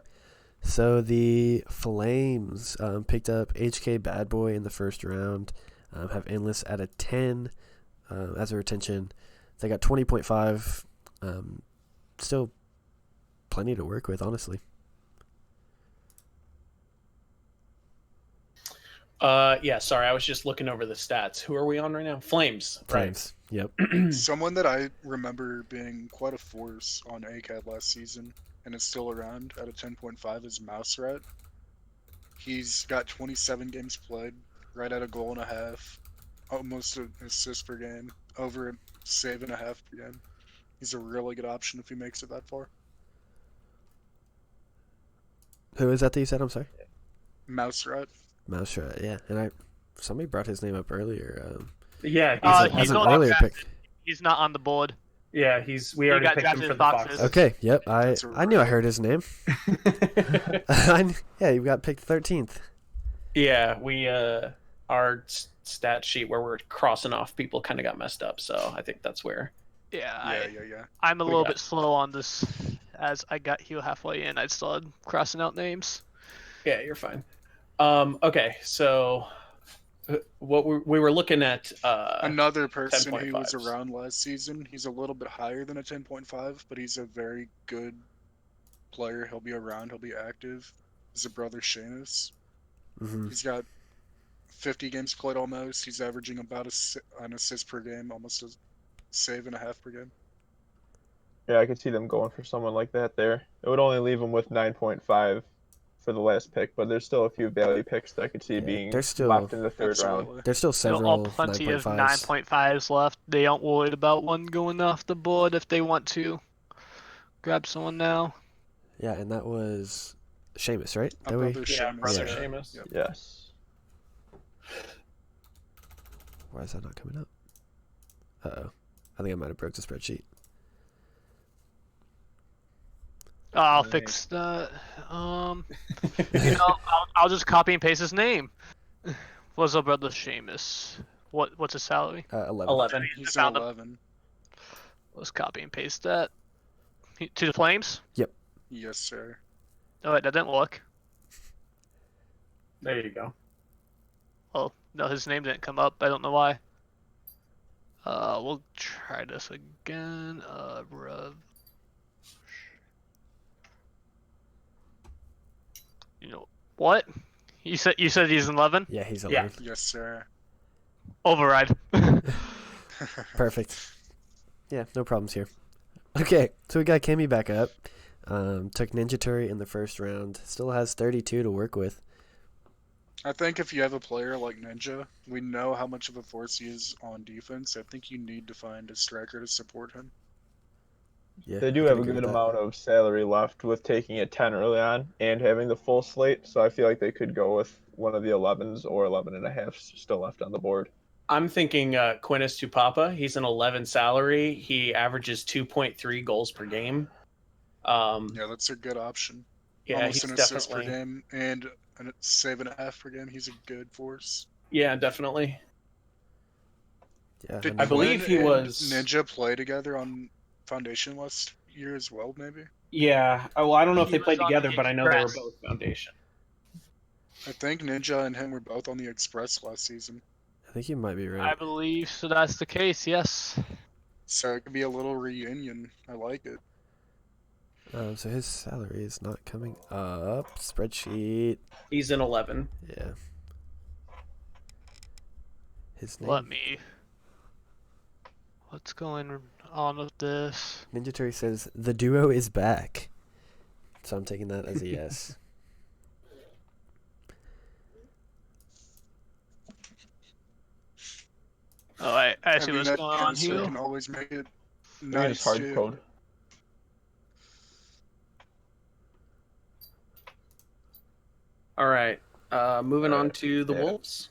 so the Flames picked up HK Bad Boy in the first round. Have Endless at a 10 as a retention. They got 20.5. Still plenty to work with, honestly. Yeah, sorry, I was just looking over the stats. Who are we on right now? Flames. Flames. Yep. Someone that I remember being quite a force on ACAD last season and is still around at a 10.5 is Mouse Rat. He's got 27 games played, right at a goal and a half, almost an assist per game, over a save and a half per game. He's a really good option if he makes it that far. Who is that you said? I'm sorry. Mouse Rat. Mouse Rat, yeah. And somebody brought his name up earlier. Yeah, As an earlier pick. He's not on the board. Yeah, we already got picked him drafted for in the boxes. Foxes. Okay, yep. I knew I really- heard his name. Yeah, you got picked 13th. Yeah, our stat sheet where we're crossing off people kind of got messed up, so I think that's where. Yeah, Yeah. I'm a We little got- bit slow on this. As I got here halfway in, I started crossing out names. Yeah, you're fine. Okay, so what we were looking at. Another person who was 10.5s. around last season, he's a little bit higher than a 10.5, but he's a very good player. He'll be around, he'll be active. His brother Seamus. Mm-hmm. He's got 50 games played almost. He's averaging about an assist per game, almost a save and a half per game. Yeah, I could see them going for someone like that there. It would only leave them with 9.5 for the last pick, but there's still a few value picks that I could see Yeah, being there's still- left in the third round. Absolutely. There's still There are several plenty of 9.5s. 9.5s left. They aren't worried about one going off the board if they want to grab someone now. Yeah, and that was Seamus, right? A That we- brother Yeah, Seamus. brother Yeah. Seamus. Yep. Yes. Why is that not coming up? Uh-oh. I think I might have broke the spreadsheet. I'll Right. fix that. I'll just copy and paste his name. What's up, brother Seamus? What's his salary? 11. 11. He's Found at him. 11. Let's copy and paste that. To the Flames? Yes, sir. Oh, wait, that didn't work. There you go. Oh, no, his name didn't come up. I don't know why. We'll try this again. You know what? You said he's 11? Yeah, he's Yeah. 11. Yes, sir. Override. Perfect. Yeah, no problems here. Okay, so we got Kimmy back up. Took Ninja Turi in the first round. Still has 32 to work with. I think if you have a player like Ninja, we know how much of a force he is on defense. I think you need to find a striker to support him. Yeah, They do I have can a agree good with that. amount of salary left with taking it 10 early on and having the full slate, so I feel like they could go with one of the 11s or 11 and a halfs still left on the board. I'm thinking Quintus Tupapa. He's an 11 salary. He averages 2.3 goals per game. Yeah, that's a good option. Yeah, Almost he's an assist per definitely. game and a save and a half per game. He's a good force. Yeah, definitely. Yeah, Did I believe Quinn he and was- Ninja play together on Foundation last year as well, maybe? Yeah. Well, I don't know if He they was played on together, the but I know they were Express. both Foundation. I think Ninja and him were both on the Express last season. I think you might be I right. believe so. That's the case. Yes. So it could be a little reunion. I like it. So his salary is not coming up. Spreadsheet. He's an 11. Yeah. His name. Let me. What's going on with this? Ninja Turi says the duo is back. So I'm taking that as a yes. Oh, I see what's that going on canister here. can always make it You can nice just hard too. code. All right. Moving on Alright, to the yeah. Wolves.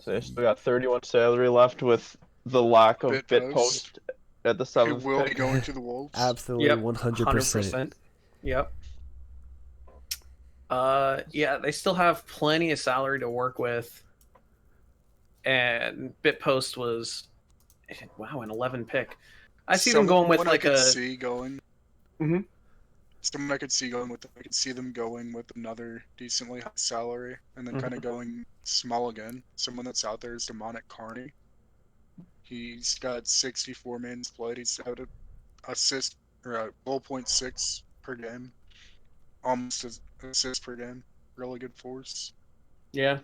So they still got 31 salary left with the lack of Bitpost. Bitpost at the He 7th will be pick. going to the Wolves. Absolutely, Yep, 100%. Yep. Yeah, they still have plenty of salary to work with, and Bitpost was, wow, an 11 pick. I see them going with Someone I like could a. see going. Mhm. Someone I could see going with. I could see them going with another decently high salary, and then kind of going small again. Someone that's out there is Demonic Carney. He's got 64 minutes played. He's out at assist or a goal point 6 per game, almost as assist per game. Really good force. Yeah,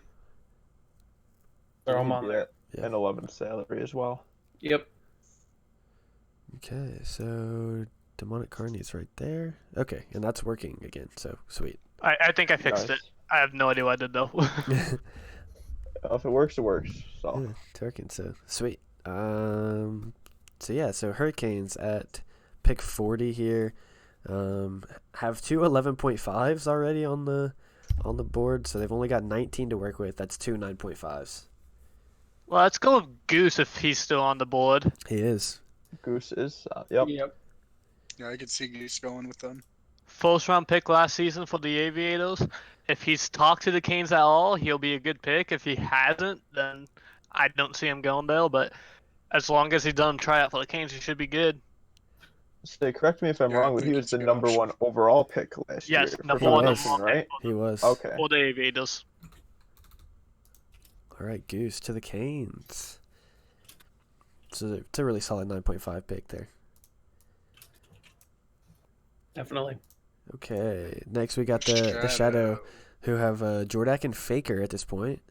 they're all He'd on be there. at Yeah. an 11 salary as well. Yep. Okay, so Demonic Carney's right there. Okay, and that's working again, so sweet. I think I fixed Nice. it. I have no idea what I did though. If it works, it works. So Yeah, it's working, so sweet. So yeah, so Hurricanes at pick 40 here. Have two 11.5s already on the board, so they've only got 19 to work with. That's two 9.5s. Well, let's go with Goose if he's still on the board. He is. Goose is, yep. Yep. Yeah, I could see Goose going with them. First round pick last season for the Aviators. If he's talked to the Canes at all, he'll be a good pick. If he hasn't, then I don't see him going there. But as long as he doesn't try out for the Canes, he should be good. Say, correct me if I'm Yeah, I wrong, but he think was he's the a good number option. 1 overall pick last Yes, year. number He one was. overall right? pick He was. Okay. for the Aviators. All right, Goose to the Canes. So it's a really solid 9.5 pick there. Definitely. Okay, next we got the Shadow, who have Jordak and Faker at this point.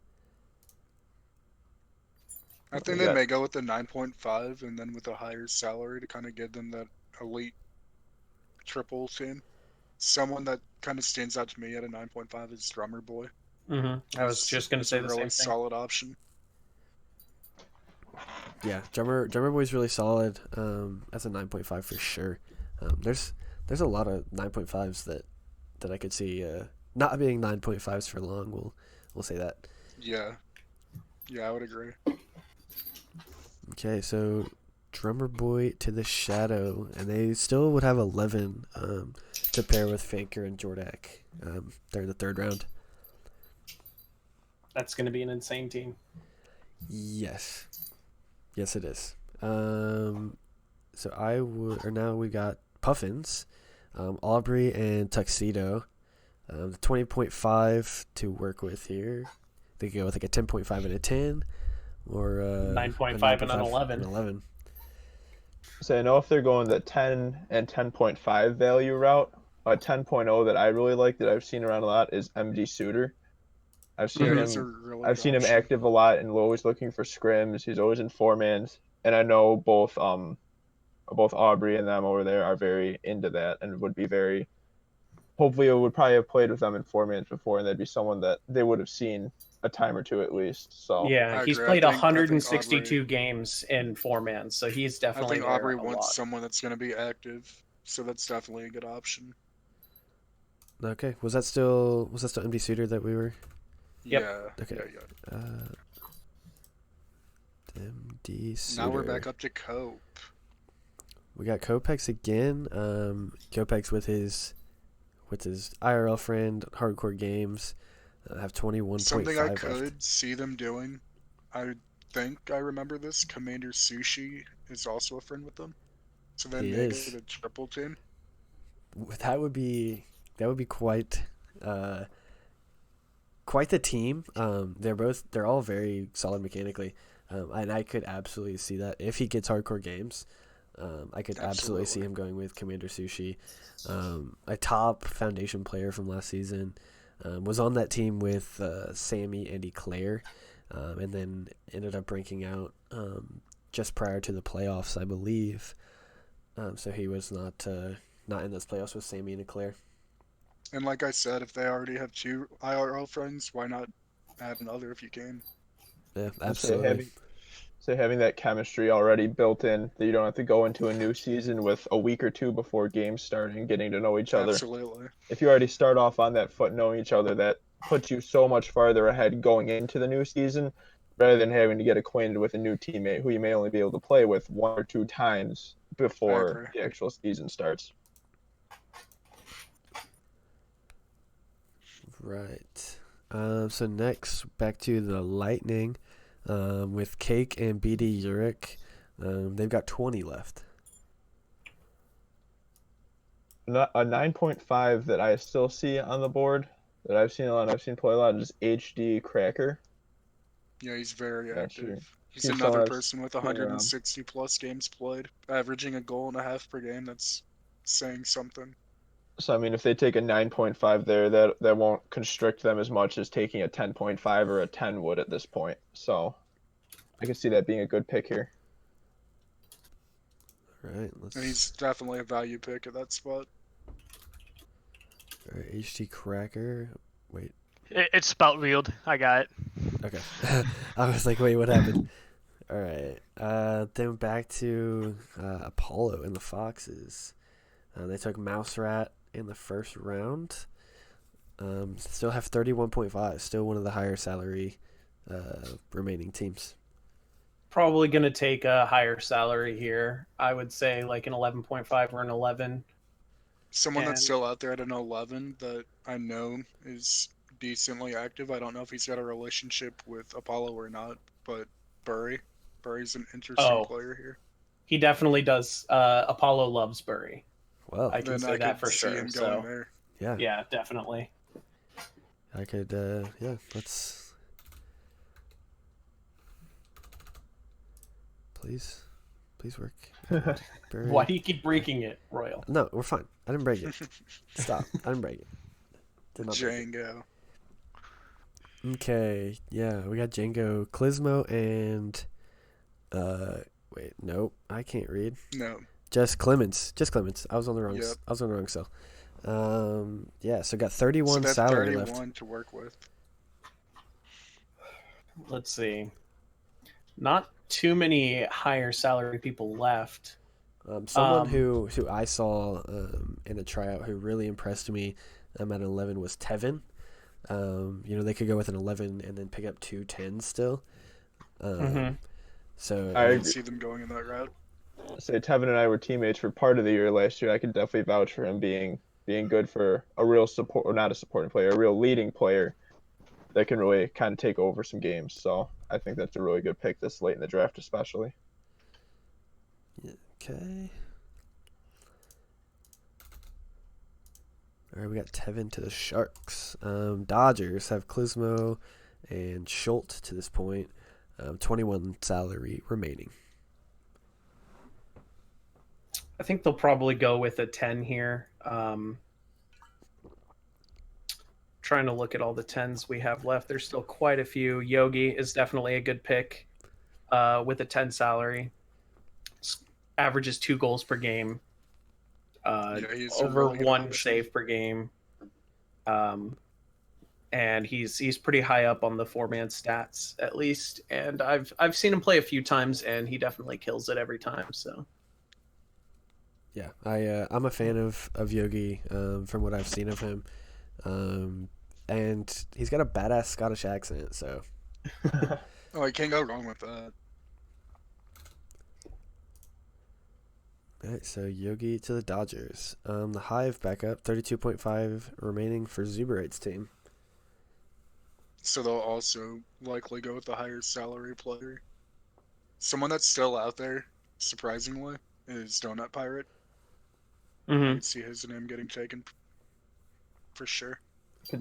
I think they may go with the 9.5 and then with a higher salary to kind of give them that elite triple team. Someone that kind of stands out to me at a 9.5 is Drummer Boy. I was just gonna say a the really same thing. solid option. Yeah, Drummer Boy's really solid. As a 9.5 for sure. There's a lot of 9.5s that I could see not being 9.5s for long. We'll say that. Yeah, I would agree. Okay, so Drummer Boy to the Shadow, and they still would have 11 to pair with Faker and Jordak. They're in the third round. That's gonna be an insane team. Yes, it is. So now we got Puffins, Aubrey and Tuxedo. The 20.5 to work with here. They could go with like a 10.5 and a 10, or 9.5 and an 11. 11. So I know if they're going the 10 and 10.5 value route, a 10.0 that I really like that I've seen around a lot is MG Suitor. I've seen He's a him. really I've good seen him option. active a lot and always looking for scrims. He's always in 4-mans, and I know both Aubrey and them over there are very into that and would be very. Hopefully, I would probably have played with them in 4-mans before, and they'd be someone that they would have seen a time or two at least. So Yeah, I he's agree. played I think 162 games in 4-man, so he's I definitely think there Aubrey a wants lot. someone that's going to be active, so that's definitely a good option. Okay, was that still MD Suitor that we were? Yep. Yeah. Okay. Yeah. MD Suitor. Now we're back up to Cope. We got Kopex again. Kopex with his IRL friend, Hardcore Games, have 21.5 Something I left. could see them doing, I think I remember this, Commander Sushi is also a friend with them. So then He maybe is. the triple team. That would be quite the team. They're all very solid mechanically, and I could absolutely see that if he gets Hardcore Games. I could absolutely see him going with Commander Sushi, a top foundation player from last season. Was on that team with Sammy and Eclair, and then ended up breaking out just prior to the playoffs, I believe. So he was not in those playoffs with Sammy and Eclair. And like I said, if they already have two IRL friends, why not add another if you can? Yeah, absolutely. So having that chemistry already built in, that you don't have to go into a new season with a week or two before games start and getting to know each other. Absolutely. If you already start off on that foot knowing each other, that puts you so much farther ahead going into the new season rather than having to get acquainted with a new teammate who you may only be able to play with one or two times before agree. the actual season starts. Right. So next, back to the Lightning, with Cake and BD Uric. They've got 20 left. A 9.5 that I still see on the board that I've seen a lot. I've seen play a lot is HD Cracker. Yeah, he's very Not active. sure. He's He's another someone I've person with seen around. 160 plus games played, averaging a goal and a half per game. That's saying something. So I mean, if they take a 9.5 there, that won't constrict them as much as taking a 10.5 or a 10 would at this point. So I can see that being a good pick here. All right, And he's definitely a value pick at that spot. all right, HD Cracker. Wait. It's spout reeled. I got it. Okay. I was like, wait, what happened? All right. Then back to Apollo and the Foxes. They took Mouse Rat in the first round. Still have 31.5. Still one of the higher salary remaining teams. Probably going to take a higher salary here. I would say like an 11.5 or an 11. Someone that's And- still out there at an 11 that I know is decently active. I don't know if he's got a relationship with Apollo or not, but Burry. Burry's an interesting player here. He definitely does. Apollo loves Burry. Well, I can say that for see sure. him So going there. yeah, definitely. I could, let's... Please work. Barry. Why do you keep breaking it, Royal? No, we're fine. I didn't break it. Stop. I didn't break it. Did not break it. Django. Okay, yeah, we got Django, Klizmo, and wait, nope, I can't read. No. Just Clemens. I was on the wrong. Yep. I was on the wrong cell. Yeah, so got 31 So that's salary 31 left. to work with. Let's see. Not too many higher salary people left. Someone who I saw in a tryout who really impressed me at 11 was Tevin. They could go with an 11 and then pick up 2 10s still. So I can see them going in that route. Say Tevin and I were teammates for part of the year last year. I could definitely vouch for him being good for a real support, or not a supporting player, a real leading player that can really kind of take over some games. So I think that's a really good pick this late in the draft, especially. Okay. All right, we got Tevin to the Sharks. Dodgers have Klizmo and Schultz to this point. 21 salary remaining. I think they'll probably go with a 10 here. Trying to look at all the 10s we have left. There's still quite a few. Yogi is definitely a good pick with a 10 salary. Averages 2 goals per game. He's a Over really good 1 option. save per game. And he's pretty high up on the 4-man stats at least. And I've seen him play a few times, and he definitely kills it every time. So Yeah, I'm a fan of Yogi from what I've seen of him, and he's got a badass Scottish accent. So Oh, you can't go wrong with that. all right, so Yogi to the Dodgers. The Hive back up, 32.5 remaining for Zuberate's team. So they'll also likely go with the higher salary player. Someone that's still out there, surprisingly, is Donut Pirate. I could see his name getting taken for sure.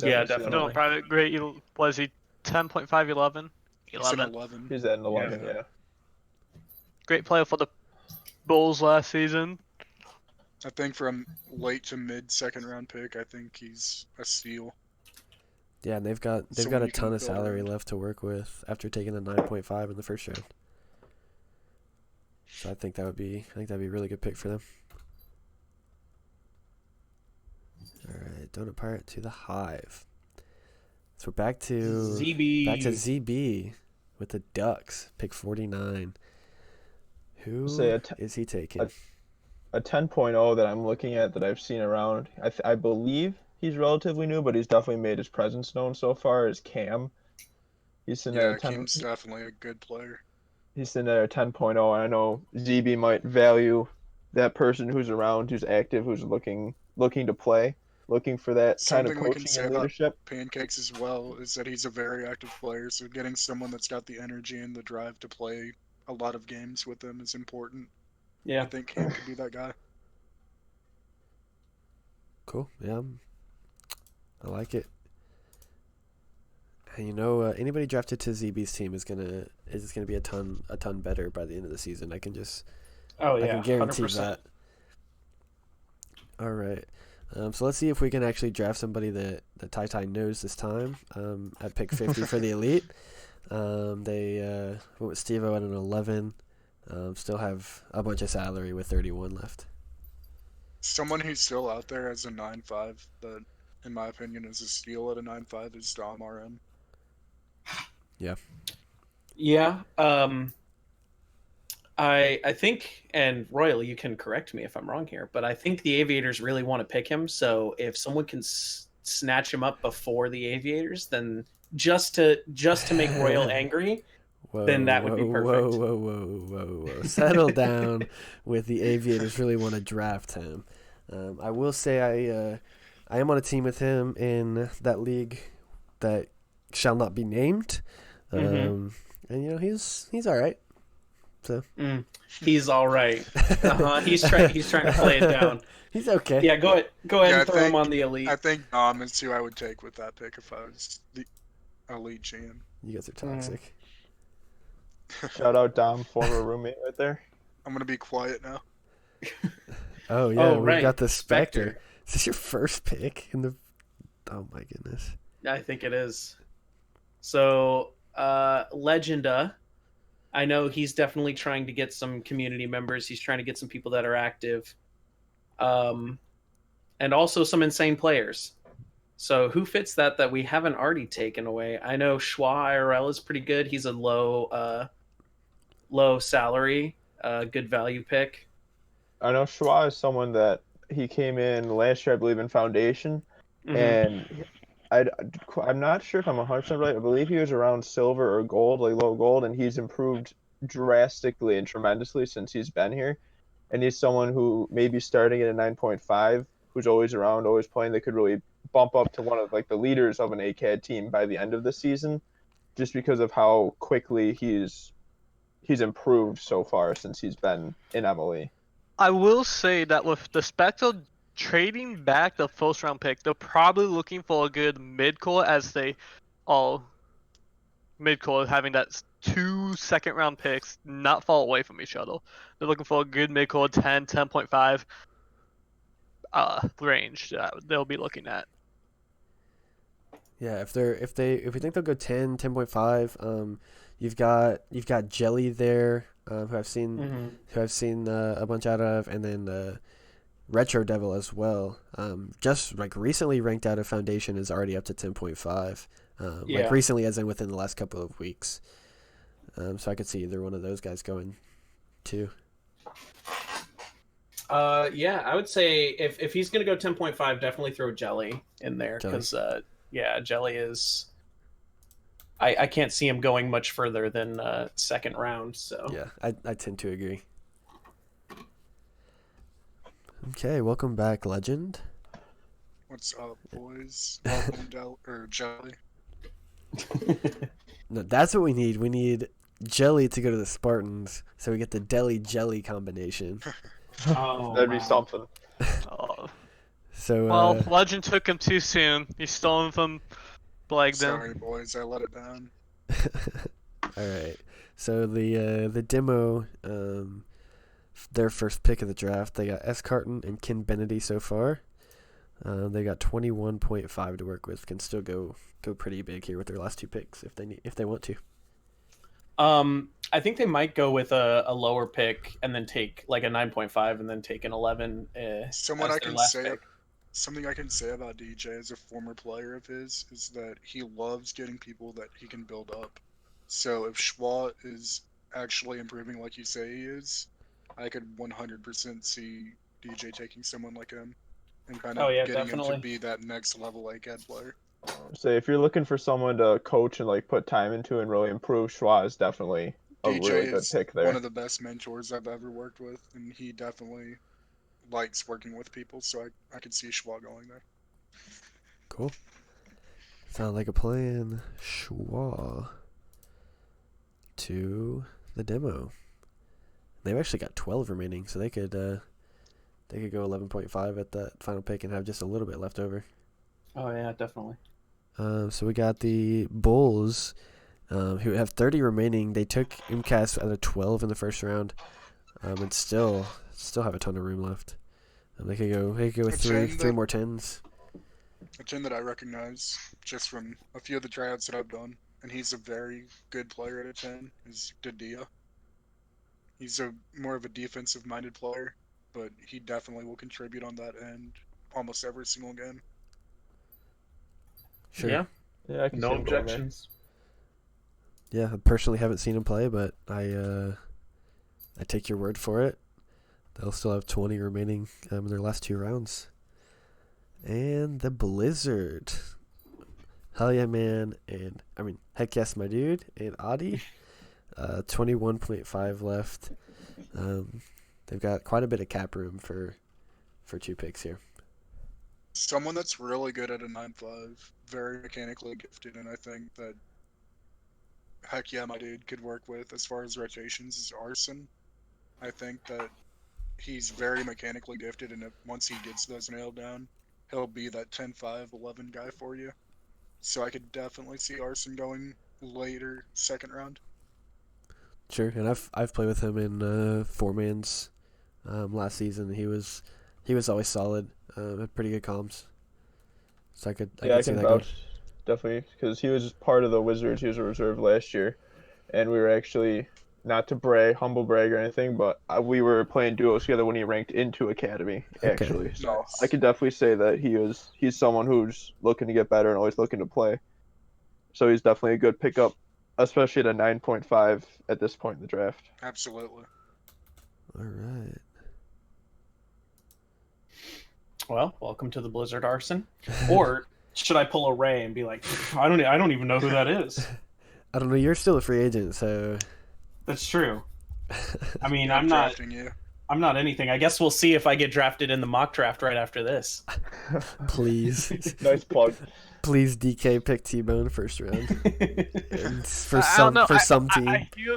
Yeah, definitely. No, private great. Was he 10.5, 11? He's an 11. He's at an 11, yeah. Great player for the Bulls last season. I think from late to mid second round pick, I think he's a steal. Yeah, and they've got Someone a you can ton of build salary around. left to work with after taking the 9.5 in the first round. So I think that'd be a really good pick for them. All right, Donut Pirate to the Hive. So we're back to ZB with the Ducks, pick 49. Who is he taking? A 10.0 that I'm looking at that I've seen around. I believe he's relatively new, but he's definitely made his presence known so far. Is Cam? He's sitting at a 10. Kim's definitely a good player. He's sitting at a 10.0, and I know ZB might value that person who's around, who's active, who's looking to play, looking for that kind of Something we can coaching say and about leadership. Pancakes as well is that he's a very active player, so getting someone that's got the energy and the drive to play a lot of games with him is important. Yeah. I think Cam could be that guy. Cool. Yeah, I like it. And anybody drafted to ZB's team is gonna be a ton better by the end of the season. I can Oh yeah. I can guarantee 100%. that. All right. So let's see if we can actually draft somebody that Tai knows this time. At pick 50 for the elite. They went with Steve-O at an 11. Still have a bunch of salary with 31 left. Someone who's still out there as a 9.5 that, in my opinion, is a steal at a 9.5 is Dom RM. Yeah. I think, and Royal, you can correct me if I'm wrong here, but I think the Aviators really want to pick him. So if someone can snatch him up before the Aviators, then just to make Royal angry, Whoa, then that would be perfect. Whoa. Settle down with the Aviators really want to draft him. I will say I am on a team with him in that league that shall not be named. And he's all right. So he's all right. He's trying to play it down. He's okay. Yeah, go ahead and throw him on the elite. I think Dom is who I would take with that pick if I was the elite GM. You guys are toxic. Shout out Dom, former roommate right there. I'm gonna be quiet now. Oh yeah, we've right. got the Spectre. Is this your first pick in the? Oh my goodness. I think it is. So, Legenda, I know he's definitely trying to get some community members. He's trying to get some people that are active, and also some insane players. So, who fits that we haven't already taken away? I know Schwa IRL is pretty good. He's a low salary, good value pick. I know Schwa is someone that he came in last year, I believe, in Foundation, and I'm not sure if I'm 100% right. I believe he was around silver or gold, like low gold, and he's improved drastically and tremendously since he's been here. And he's someone who maybe starting at a 9.5, who's always around, always playing, that could really bump up to one of like the leaders of an ACAD team by the end of the season, just because of how quickly he's improved so far since he's been in MLE. I will say that with the Spectre trading back the first round pick, they're probably looking for a good mid-core, as they all mid-core having that 2 second round picks not fall away from each other. They're looking for a good mid-core 10.5 range that they'll be looking at. Yeah, if we think they'll go 10.5, you've got Jelly there, who I've seen a bunch out of, and then Retro Devil as well. Just like recently ranked out of Foundation is already up to 10.5. Like recently, as in within the last couple of weeks. So I could see either one of those guys going too. Yeah, I would say if he's gonna go 10.5, definitely throw Jelly in there because Jelly is. I can't see him going much further than second round. So yeah, I tend to agree. Okay, welcome back, Legend. What's up, boys? Welcome, Jelly. No, that's what we need. We need Jelly to go to the Spartans, so we get the Deli Jelly combination. That'd be something. So well, Legend took him too soon. He stole him from Blagden. Sorry, boys, I let it down. All right. So the demo, their first pick of the draft, they got S. Carton and Ken Bennedy so far. They got 21.5 to work with. Can still go pretty big here with their last two picks if they want to. I think they might go with a lower pick and then take like a 9.5 and then take an 11. Something I can say about DJ as a former player of his is that he loves getting people that he can build up. So if Schwa is actually improving like you say he is, I could 100% see DJ taking someone like him and kind of getting him to be that next level ACAD player. So if you're looking for someone to coach and like put time into and really improve, Schwa is definitely a DJ really good is pick one there. of the best mentors I've ever worked with, and he definitely likes working with people, so I could see Schwa going there. Cool. Sound like a plan. Schwa to the demo. They've actually got 12 remaining, so they could go 11.5 at that final pick and have just a little bit left over. Oh yeah, definitely. So we got the Bulls, who have 30 remaining. They took MCAS out of 12 in the first round, and still have a ton of room left. They could go with three more tens. A 10 that I recognize just from a few of the tryouts that I've done, and he's a very good player at a 10, is Dadia. He's more of a defensive-minded player, but he definitely will contribute on that end almost every single game. Sure. Yeah. Yeah, I can see No him going there. objections. Yeah, I personally haven't seen him play, but I take your word for it. They'll still have 20 remaining in their last 2 rounds. And the Blizzard. Hell yeah, man. And, heck yes, my dude. And Adi. 21.5 left. They've got quite a bit of cap room for 2 picks here. Someone that's really good at a 9-5, very mechanically gifted, and I think that heck yeah, my dude could work with as far as rotations is Arson. I think that he's very mechanically gifted, and once he gets those nailed down, he'll be that 10-5, 11 guy for you. So I could definitely see Arson going later, second round. Sure, and I've played with him in 4-mans last season. He was always solid. Had pretty good comms. So I could see can that going. vouch definitely because he was part of the Wizards. He was a reserve last year, and we were actually not to humble brag or anything, but we were playing duos together when he ranked into Academy actually. Okay. So Nice. I could definitely say that he's someone who's looking to get better and always looking to play. So he's definitely a good pickup, especially at a 9.5 at this point in the draft. Absolutely. All right. Well, welcome to the Blizzard Arson. Or should I pull a Ray and be like, I don't even know who that is? I don't know. You're still a free agent, so. That's true. I mean, Yeah, I'm not drafting you. I'm not anything. I guess we'll see if I get drafted in the mock draft right after this. Please. Nice plug. Please, DK, pick T-Bone first round. And for I don't know. some team. I hear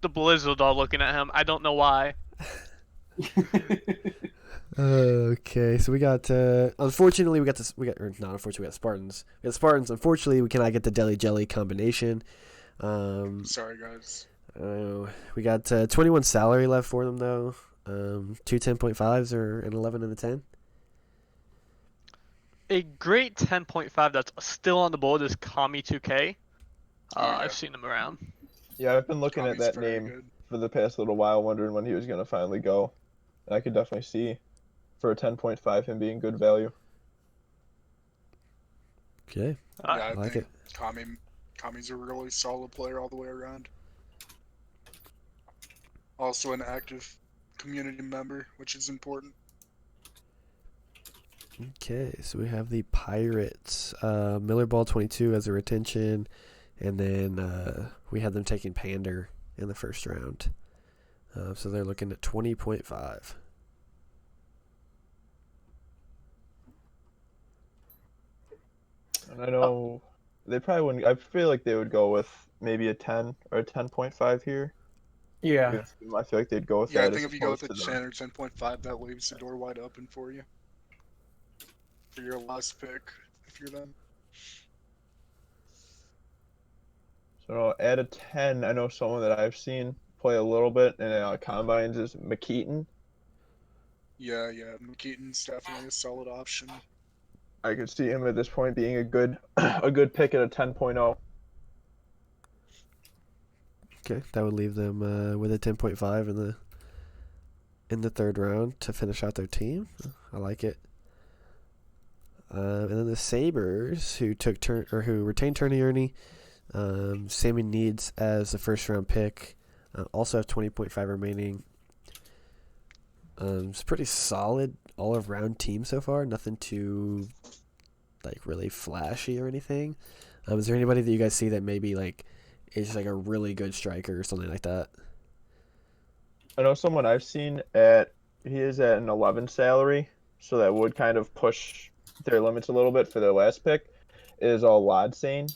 the Blizzard are looking at him. I don't know why. Okay, so we got. Unfortunately, we got Spartans. We got Spartans. Unfortunately, we cannot get the Deli Jelly combination. Sorry, guys. We got 21 salary left for them though. 2 10.5s or an 11 and a 10. A great 10.5 that's still on the board is Kami 2K. Oh, yeah. I've seen him around. Yeah, I've been looking Kami's at that very name good. for the past little while, wondering when he was going to finally go. And I could definitely see for a 10.5 him being good value. Okay, Yeah, I like think it. Kami's a really solid player all the way around. Also an active community member, which is important. Okay, so we have the Pirates. Miller Ball 22 as a retention, and then we had them taking Pander in the first round. So they're looking at 20.5. And I know they probably wouldn't. I feel like they would go with maybe a 10 or a 10.5 here. Yeah. I feel like they'd go with Yeah, that. I think as if you go with a opposed to 10 or 10.5, that leaves the door wide open for you. For your last pick, if you're them. So at a 10, I know someone that I've seen play a little bit in combines is McKeaton. Yeah, McKeaton's definitely a solid option. I could see him at this point being a good pick at a 10.0. Okay, that would leave them with a 10.5 in the third round to finish out their team. I like it. And then the Sabres, who retained Turney Ernie, Sammy Needs as the first round pick, also have 20.5 remaining. It's pretty solid all around team so far. Nothing too really flashy or anything. Is there anybody that you guys see that maybe is like a really good striker or something like that. I know someone I've seen at he is at an 11 salary, so that would kind of push their limits a little bit for their last pick. Is all Lodsane.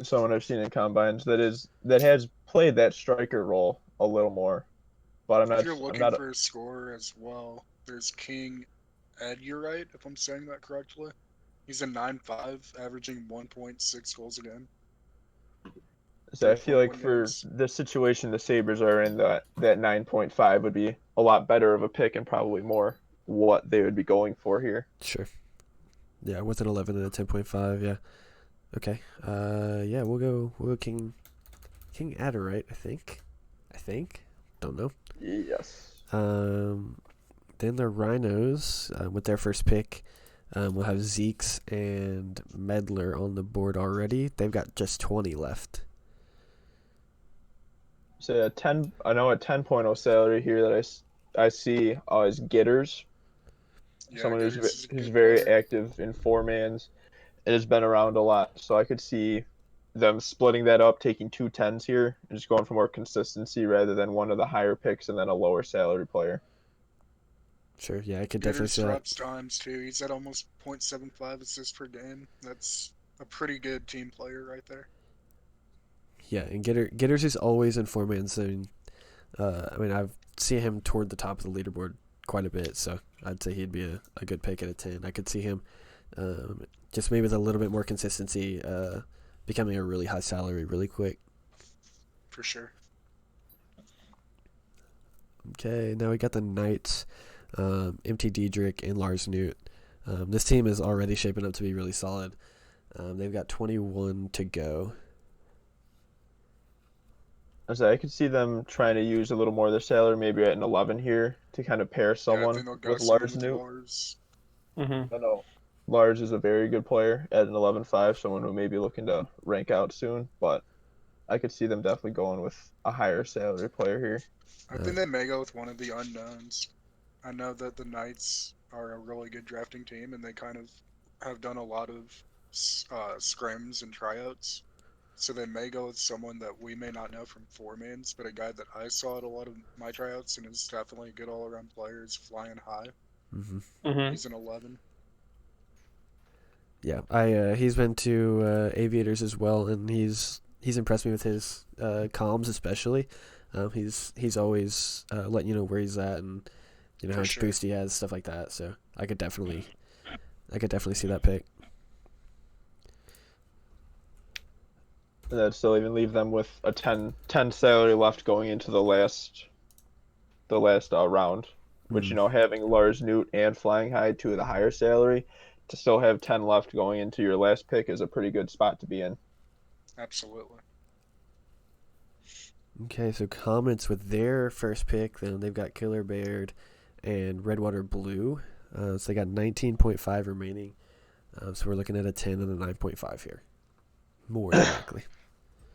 Someone I've seen in combines that has played that striker role a little more, but If you're I'm looking not. for a scorer as well, there's King Edurite, if I'm saying that correctly. He's a 9.5, averaging 1.6 goals a game. So I feel like 3.1 for games. the situation the Sabres are in, that 9.5 would be a lot better of a pick and probably more what they would be going for here. Sure. Yeah, with an 11 and a 10.5. Yeah. Okay. Yeah, we'll go King Adderite, I think. Don't know. Yes. Then the Rhinos, with their first pick, we'll have Zeeks and Medler on the board already. They've got just 20 left. So I know a 10.0 salary here that I see is Gitters, Yeah, someone Gitters is a who's good very player. active in four-mans. It has been around a lot, so I could see them splitting that up, taking 2 10s here, and just going for more consistency rather than one of the higher picks and then a lower salary player. Sure, yeah, I could definitely Gitters see that. drops dimes too. He's at almost 0.75 assists per game. That's a pretty good team player right there. Yeah, and Gitters is always in four-man zone. I mean, I've seen him toward the top of the leaderboard quite a bit, so I'd say he'd be a good pick at a 10. I could see him just maybe with a little bit more consistency becoming a really high salary really quick. For sure. Okay, now we got the Knights, MT Diedrich and Lars Newt. This team is already shaping up to be really solid. They've got 21 to go. I could see them trying to use a little more of their salary, maybe at an 11 here, to kind of pair Yeah, I someone think they'll go with someone Lars with Newt. Lars. Mm-hmm. I know Lars is a very good player at an 11.5, someone who may be looking to rank out soon, but I could see them definitely going with a higher salary player here. I think they may go with one of the unknowns. I know that the Knights are a really good drafting team, and they kind of have done a lot of scrims and tryouts. So they may go with someone that we may not know from four-mans, but a guy that I saw at a lot of my tryouts and is definitely a good all-around player is flying high. Mm-hmm. Mm-hmm. He's an 11. Yeah, he's been to Aviators as well, and he's impressed me with his comms especially. He's always letting you know where he's at and how For much sure. boost he has, stuff like that. So I could definitely see that pick. And that'd still even leave them with a 10 salary left going into the last round, which, having Lars Newt and Flying High, two of the higher salary, to still have 10 left going into your last pick is a pretty good spot to be in. Absolutely. Okay, so comments with their first pick, then they've got Killer Baird and Redwater Blue. So they got 19.5 remaining. So we're looking at a 10 and a 9.5 here. More than likely.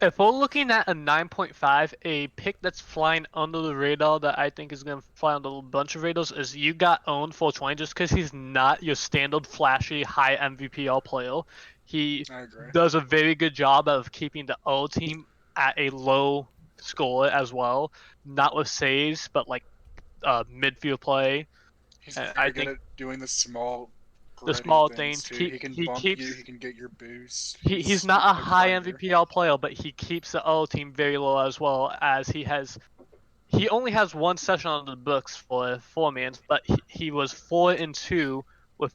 If we're looking at a 9.5, a pick that's flying under the radar that I think is going to fly under a bunch of radars is you got owned 420 just because he's not your standard flashy high MVPL player. He I agree. does a very good job of keeping the O team at a low score as well, not with saves, but like midfield play. He's I very good think at doing the small, the gritty small things things too. He can bump you. He can get your boost. he's He's not a a high grinder. MVPL player, but he keeps the O team very low as well as he only has one session on the books for four-mans, but he was 4-2 with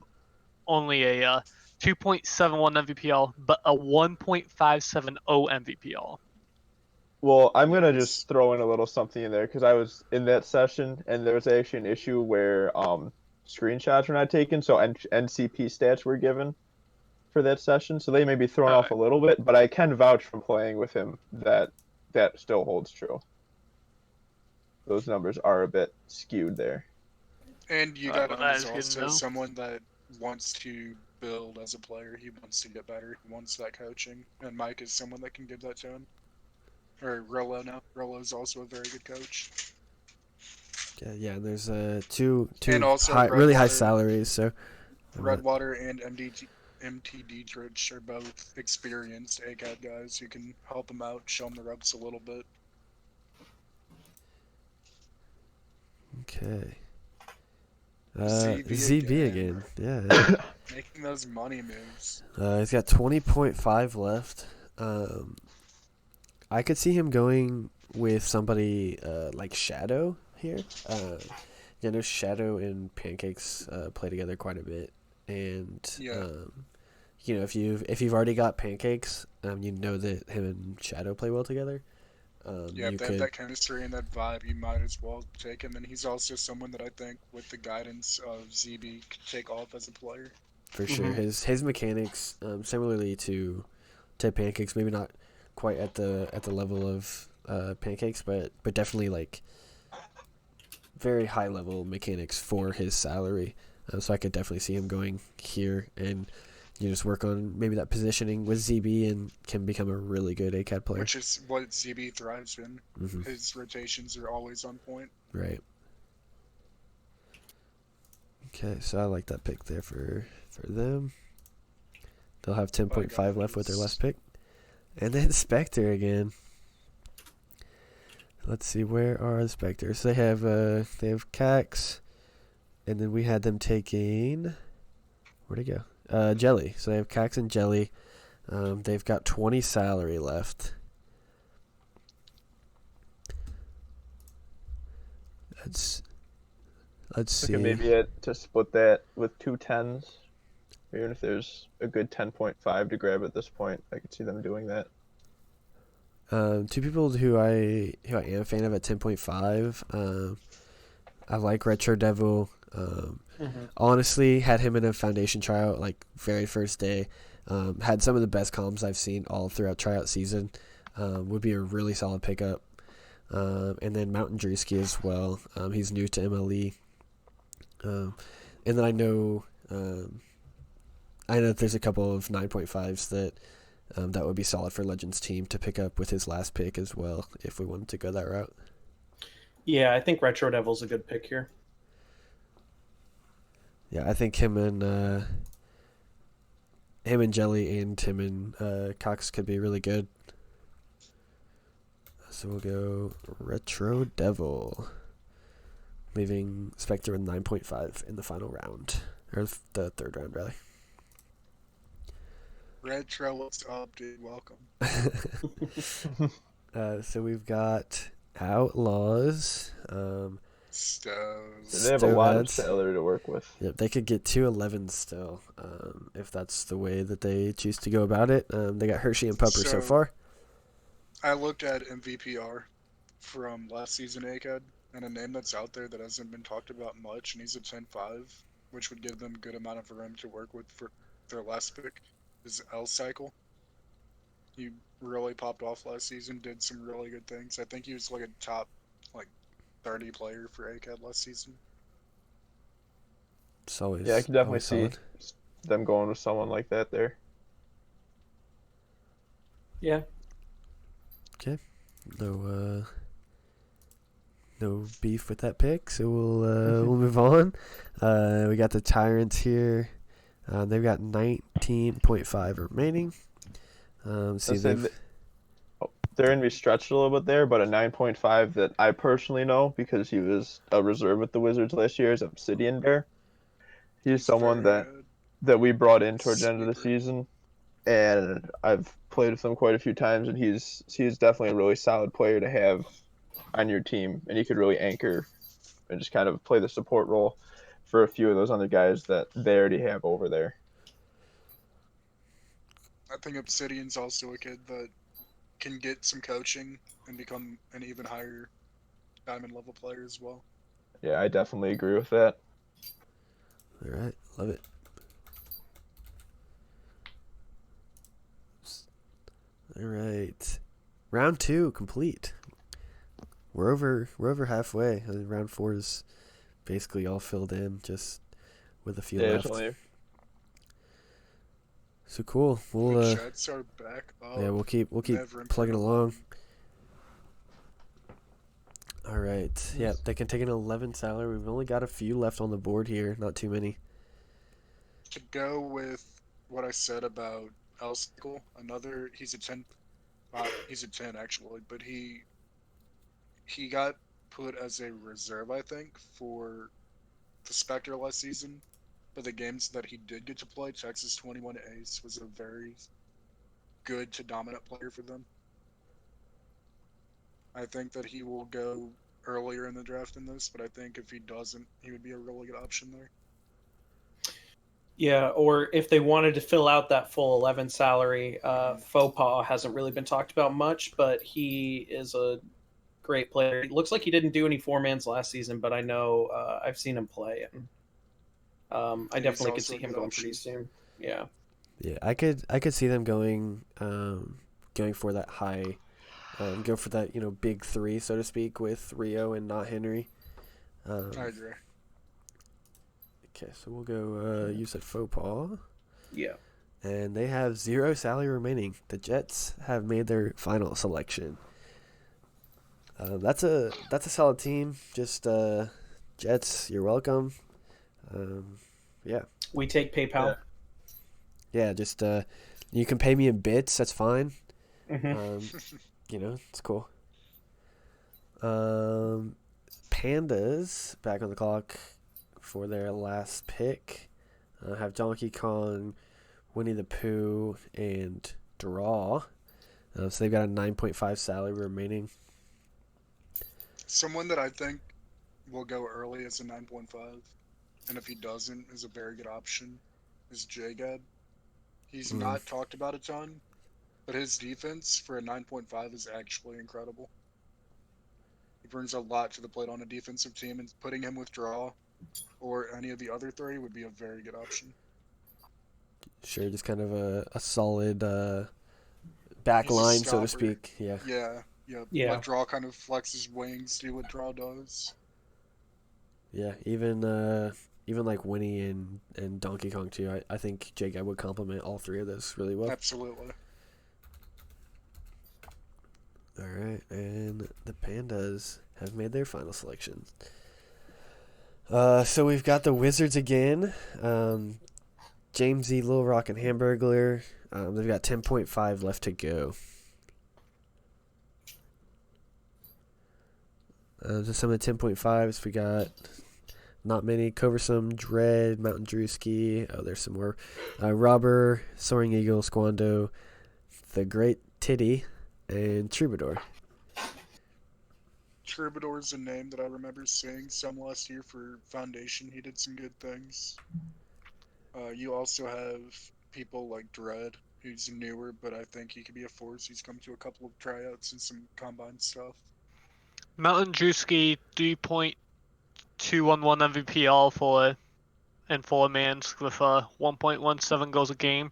only a 2.71 MVPL, but a 1.570 MVPL. Well, I'm going to Yes. just throw in a little something in there because I was in that session and there was actually an issue where screenshots were not taken, so NCP stats were given for that session, so they may be thrown off a little bit, but I can vouch from playing with him that still holds true. Those numbers are a bit skewed there. And you Alright, got well, him that as is good to also know. someone that wants to build as a player. He wants to get better. He wants that coaching. And Mike is someone that can give that to him. Or Rillo, no. Rillo is also a very good coach. Yeah, and there's two And also really high Redwater. salaries. So Redwater and MT Dietrich are both experienced ACAD guys who can help him out, show him the ropes a little bit. Okay. ZB ZB again. again. Yeah. Making those money moves. He's got 20.5 left. I could see him going with somebody like Shadow here. I know Shadow and Pancakes play together quite a bit, and Yeah. if you've already got Pancakes, you know that him and Shadow play well together. Yeah, you if they have could that chemistry and that vibe, you might as well take him. And he's also someone that I think, with the guidance of ZB, could take off as a player. for sure his mechanics, similarly to Pancakes, maybe not quite at the level of Pancakes, but definitely like very high level mechanics for his salary. So I could definitely see him going here and just work on maybe that positioning with ZB and can become a really good ACAD player. Which is what ZB thrives in. Mm-hmm. His rotations are always on point. Right. Okay, so I like that pick there for them. They'll have 10.5 left with their last pick. And then Spectre again. Let's see, where are the Spectres? They have Cax, and then we had them taking, where'd it go? Jelly. So they have Cax and Jelly. They've got 20 salary left. Let's see. Okay, maybe to split that with 2 10s. Even if there's a good 10.5 to grab at this point, I could see them doing that. Two people who I am a fan of at 10.5. I like Retro Devil. Honestly, had him in a foundation tryout like very first day. Had some of the best comms I've seen all throughout tryout season. Would be a really solid pickup. And then Mountain Drewski as well. He's new to MLE. And then I know that there's a couple of 9.5s that would be solid for Legends team to pick up with his last pick as well if we wanted to go that route. Yeah, I think Retro Devil's a good pick here. Yeah, I think him and Jelly and him and Cox could be really good. So we'll go Retro Devil, leaving Spectre with 9.5 in the final round, or the third round, rather. Retro, what's up, dude? Welcome. So we've got Outlaws. Stows. They have a lot of Stoveheads. salary to work with. Yep, they could get 211 still, if that's the way that they choose to go about it. They got Hershey and Pupper so far. I looked at MVPR from last season ACAD, and a name that's out there that hasn't been talked about much, and he's a 10-5, which would give them a good amount of room to work with for their last pick, is L Cycle. He really popped off last season, did some really good things. I think he was like a top 30 player for ACAD last season. It's always, Yeah, I can definitely see solid. them going with someone like that there. Yeah. Okay. No beef with that pick, so we'll move on. We got the Tyrants here. They've got 19.5 remaining. They're going to be stretched a little bit there, but a 9.5 that I personally know because he was a reserve with the Wizards last year is Obsidian Bear. He's someone that we brought in towards the end of the season, and I've played with him quite a few times, and he's definitely a really solid player to have on your team, and he could really anchor and just kind of play the support role for a few of those other guys that they already have over there. I think Obsidian's also a kid that can get some coaching and become an even higher diamond level player as well. Yeah, I definitely agree with that. All right, love it. All right, round 2 complete. We're over halfway. I think round 4 is basically all filled in, just with a few left. So cool. The Jets are back up. Yeah, we'll keep plugging along. All right. Yeah, they can take an 11 salary. We've only got a few left on the board here, not too many. To go with what I said about Elsicle. Another, he's a 10. He's a 10 actually, but he got put as a reserve, I think, for the Spectre last season. But the games that he did get to play, Texas 21 Ace was a very good to dominant player for them. I think that he will go earlier in the draft than this, but I think if he doesn't, he would be a really good option there. Yeah, or if they wanted to fill out that full 11 salary, Faux Pas hasn't really been talked about much, but he is a great player. It looks like he didn't do any four-mans last season, but I know I've seen him play, and I He's definitely could also see a him good going option. pretty soon. Yeah. Yeah, I could see them going for that high, go for that big three, so to speak, with Rio and not Henry. I agree. Okay, so we'll go use that Faux Pas. Yeah. And they have 0 salary remaining. The Jets have made their final selection. That's a solid team. Just Jets, you're welcome. Yeah. We take PayPal. Yeah, just you can pay me in bits. That's fine. Mm-hmm. It's cool. Pandas back on the clock for their last pick. Have Donkey Kong, Winnie the Pooh, and Draw. So they've got a 9.5 salary remaining. Someone that I think will go early as a 9.5, and if he doesn't, is a very good option, is Jagad. He's not talked about a ton, but his defense for a 9.5 is actually incredible. He brings a lot to the plate on a defensive team, and putting him with Draw or any of the other three would be a very good option. Sure, just kind of a solid back line, so to stopper. speak. Yeah. Yeah. Let Draw kind of flex his wings, do what Draw does. Yeah, even like Winnie and Donkey Kong too. I think Jake would complement all three of those really well. Absolutely. All right, and the Pandas have made their final selection. So we've got the Wizards again. Jamesy, Little Rock, and Hamburglar. They've got 10.5 left to go. So some of the 10.5s we got. Not many. Coversome, Dread, Mountain Drewski. Oh, there's some more. Robber, Soaring Eagle, Squando, The Great Titty, and Troubadour. Troubadour's a name that I remember seeing some last year for Foundation. He did some good things. You also have people like Dread, who's newer, but I think he could be a force. He's come to a couple of tryouts and some combine stuff. Mountain Drewski 3.211 MVP all for and 4-mans with 1.17 goals a game.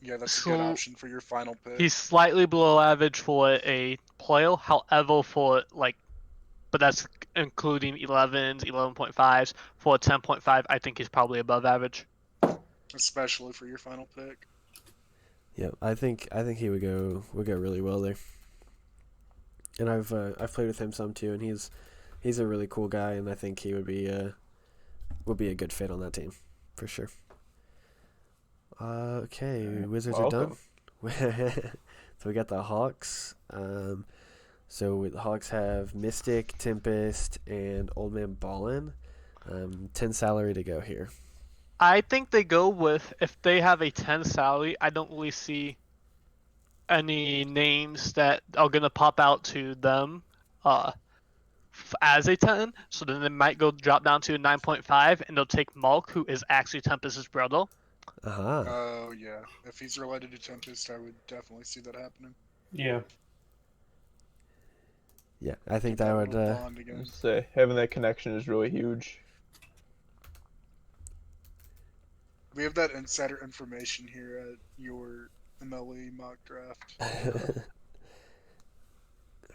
Yeah, that's a good option for your final pick. He's slightly below average for a player. However, but that's including 11s, 11.5s. For a 10.5, I think he's probably above average. Especially for your final pick. Yeah, I think he would go really well there. And I've played with him some too, and he's a really cool guy, and I think he would be a good fit on that team for sure. Okay, Wizards are done. So we got the Hawks. So the Hawks have Mystic, Tempest, and Old Man Ballin. 10 salary to go here. I think they go with, if they have a 10 salary, I don't really see any names that are going to pop out to them as a 10. So then they might drop down to a 9.5, and they'll take Malk, who is actually Tempest's brother. Uh-huh. Oh, yeah. If he's related to Tempest, I would definitely see that happening. Yeah. Yeah, I think that would. Bond again. Say having that connection is really huge. We have that insider information here at your MLE mock draft.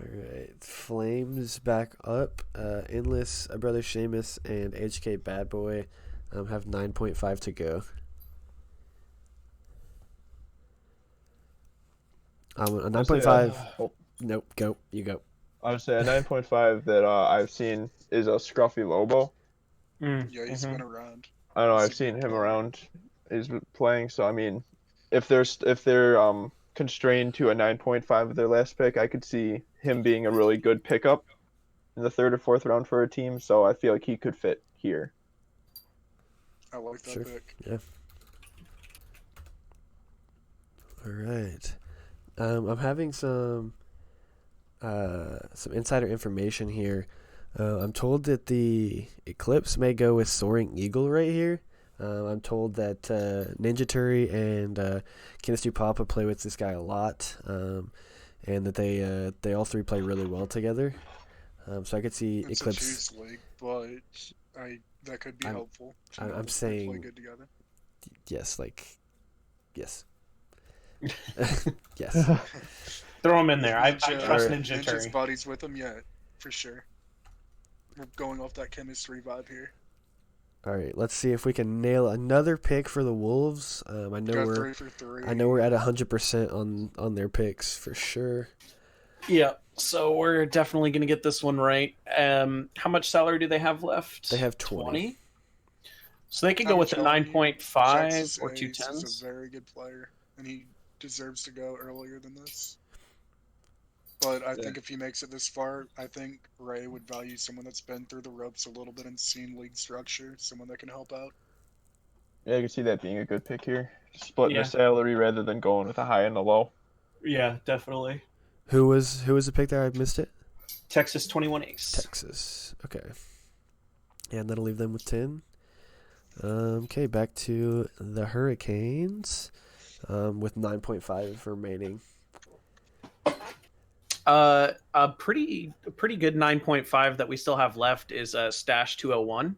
Alright, Flames back up. Endless, Brother Seamus, and HK Bad Boy have 9.5 to go. A 9.5. Oh, nope, go. You go. I would say a 9.5 that I've seen is a Scruffy Lobo. Yeah, he's been around. I don't know, He's I've a seen good him player. around is playing. So I mean, if they're constrained to a 9.5 of their last pick, I could see him being a really good pickup in the third or fourth round for a team. So I feel like he could fit here. I like that Sure. pick. Yeah. All right. I'm having some insider information here. I'm told that the Eclipse may go with Soaring Eagle right here. I'm told that Ninja Turi and Kinistu Papa play with this guy a lot, and that they all three play really well together. So I could see It's Eclipse. a choose league, but that could be helpful. To know I'm that they play saying good together. yes, yes, yes. Throw him in there. I Ninja, trust Alright. Ninja Ninja's Turi. buddies with him, yeah, for sure. We're going off that chemistry vibe here. All right, let's see if we can nail another pick for the Wolves. I know Got we're 3 for 3. I know we're at 100% on their picks for sure. Yeah, so we're definitely going to get this one right. How much salary do they have left? They have 20. So they could go I'm with a telling you, 9.5 Texas or two Ace is tens. a very good player, and he deserves to go earlier than this. But I think if he makes it this far, I think Ray would value someone that's been through the ropes a little bit and seen league structure, someone that can help out. Yeah, I can see that being a good pick here. Splitting Yeah. the salary rather than going with a high and a low. Yeah, definitely. Who was the pick there? I missed it. Texas 21 Ace. Texas. Okay. And that'll leave them with 10. Okay, back to the Hurricanes with 9.5 remaining. A pretty good 9.5 that we still have left is Stash 201.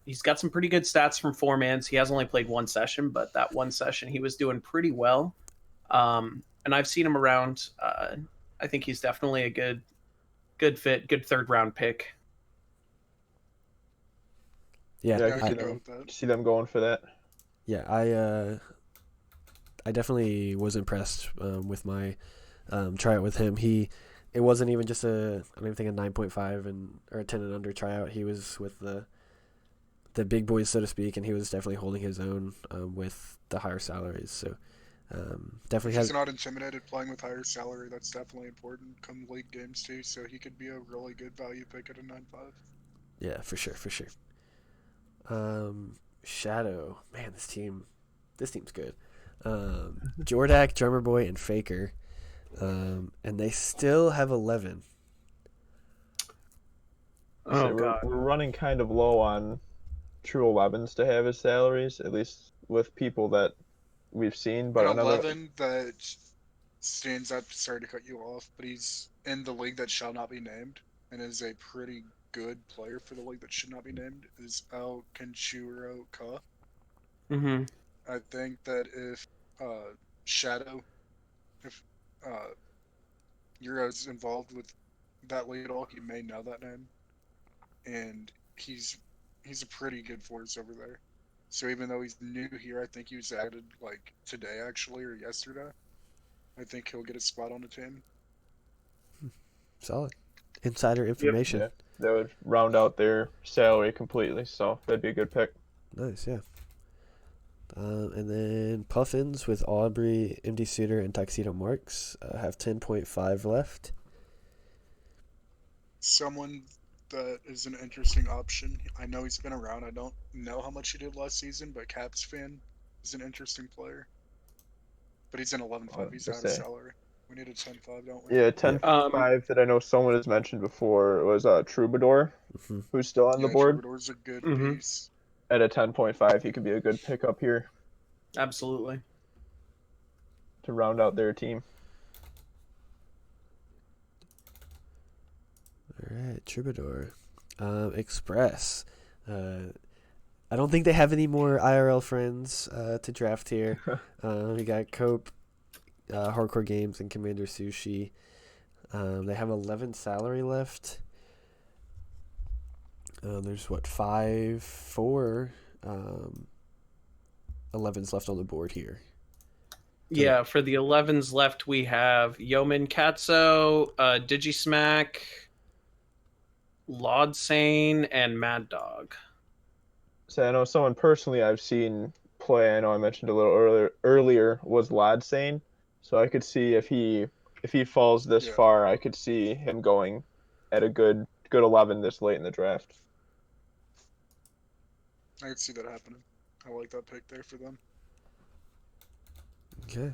He's got some pretty good stats from four mans. He has only played one session, but that one session he was doing pretty well. And I've seen him around. I think he's definitely a good fit, good third round pick. Yeah, Yeah, I Yeah, can I see can go them, with that. see them going for that. yeah. I definitely was impressed with my tryout with him. It wasn't even just I don't even think a 9.5 or a 10 and under tryout. He was with the big boys, so to speak, and he was definitely holding his own with the higher salaries. So definitely If has. he's not intimidated playing with higher salary, that's definitely important come league games too, so he could be a really good value pick at a 9.5. Yeah, for sure. Shadow, man, this team's good. Jordak, Drummer Boy, and Faker, and they still have 11. Oh We're running kind of low on true 11s to have as salaries, at least with people that we've seen. But An another 11 that stands out, sorry to cut you off, but he's in the league that shall not be named and is a pretty good player for the league that should not be named is Al Kenshiro Ka. Mm-hmm. I think that if Shadow, if uh, Euro's involved with that league at all, he may know that name, and he's a pretty good force over there. So even though he's new here, I think he was added like today actually or yesterday. I think he'll get a spot on the team. Solid insider information. yeah, that would round out their salary completely. So that'd be a good pick. Nice, yeah. And then Puffins with Aubrey, MD Suter, and Tuxedo Marks have 10.5 left. Someone that is an interesting option. I know he's been around. I don't know how much he did last season, but Caps fan is an interesting player. But he's an 11.5. He's out of salary. We need a 10.5, don't we? Yeah, 10.5 that I know someone has mentioned before was Troubadour, who's still on the board. Troubadour's a good Mhm. piece. At a 10.5, he could be a good pickup here Absolutely. to round out their team. All right, Troubadour. Express. I don't think they have any more IRL friends to draft here. We got Cope, Hardcore Games, and Commander Sushi. They have 11 salary left. There's 4 11s left on the board here. Yeah, for the 11s left, we have Yeoman Katso, Digismack, Laudsane, and Mad Dog. So I know someone personally I've seen play I know I mentioned a little earlier was Ladsane. So I could see if he falls this Yeah. far, I could see him going at a good 11 this late in the draft. I could see that happening. I like that pick there for them. Okay.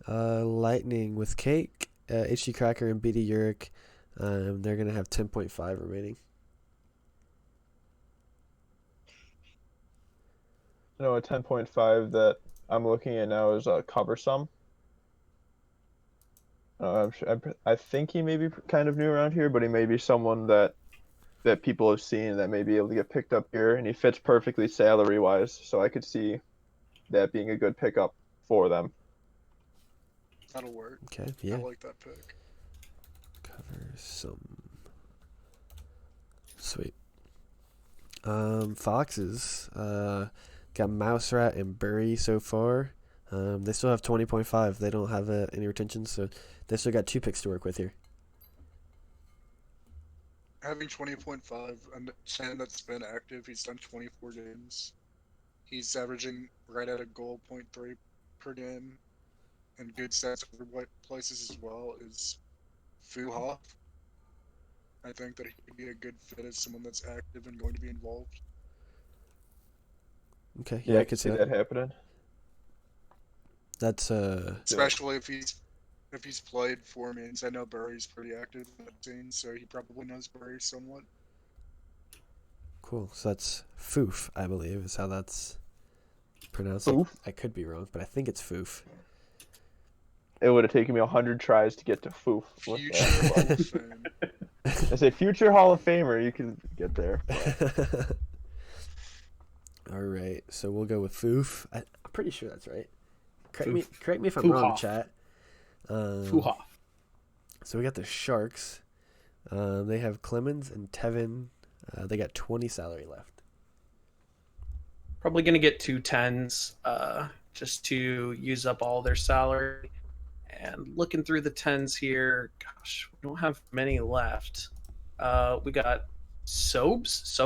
Lightning with Cake, HG Cracker, and BD Uric. They're going to have 10.5 remaining. You know, a 10.5 that I'm looking at now is Coversome. I think he may be kind of new around here, but he may be someone that people have seen that may be able to get picked up here, and he fits perfectly salary-wise, so I could see that being a good pickup for them. That'll work. Okay, I yeah. like that pick. Coversome. Sweet. Foxes. Got Mouse Rat and Burry so far. They still have 20.5. They don't have any retention, so they still got 2 picks to work with here. Having 20.5 and 10 that's been active, he's done 24 games. He's averaging right at a goal, 0.3 per game, and good stats other places as well. Is Fuhoff. I think that he could be a good fit as someone that's active and going to be involved. Okay, yeah, I can could see see that that. happening. That's Especially if he's played for Means. I know Burry's pretty active in that scene, so he probably knows Burry somewhat. cool. So that's Foof, I believe, is how that's pronounced. Foof? I could be wrong, but I think it's Foof. It would have taken me 100 tries to get to Foof. with Future that. Hall of Fame. I say future Hall of Famer, you can get there. But All right, so we'll go with Foof. I'm pretty sure that's right. Correct me if I'm Foohoff. wrong, chat. Fuhoff. So we got the Sharks. They have Clemens and Tevin. They got 20 salary left. Probably going to get 2 10s just to use up all their salary. And looking through the 10s here, gosh, we don't have many left. We got Sobes?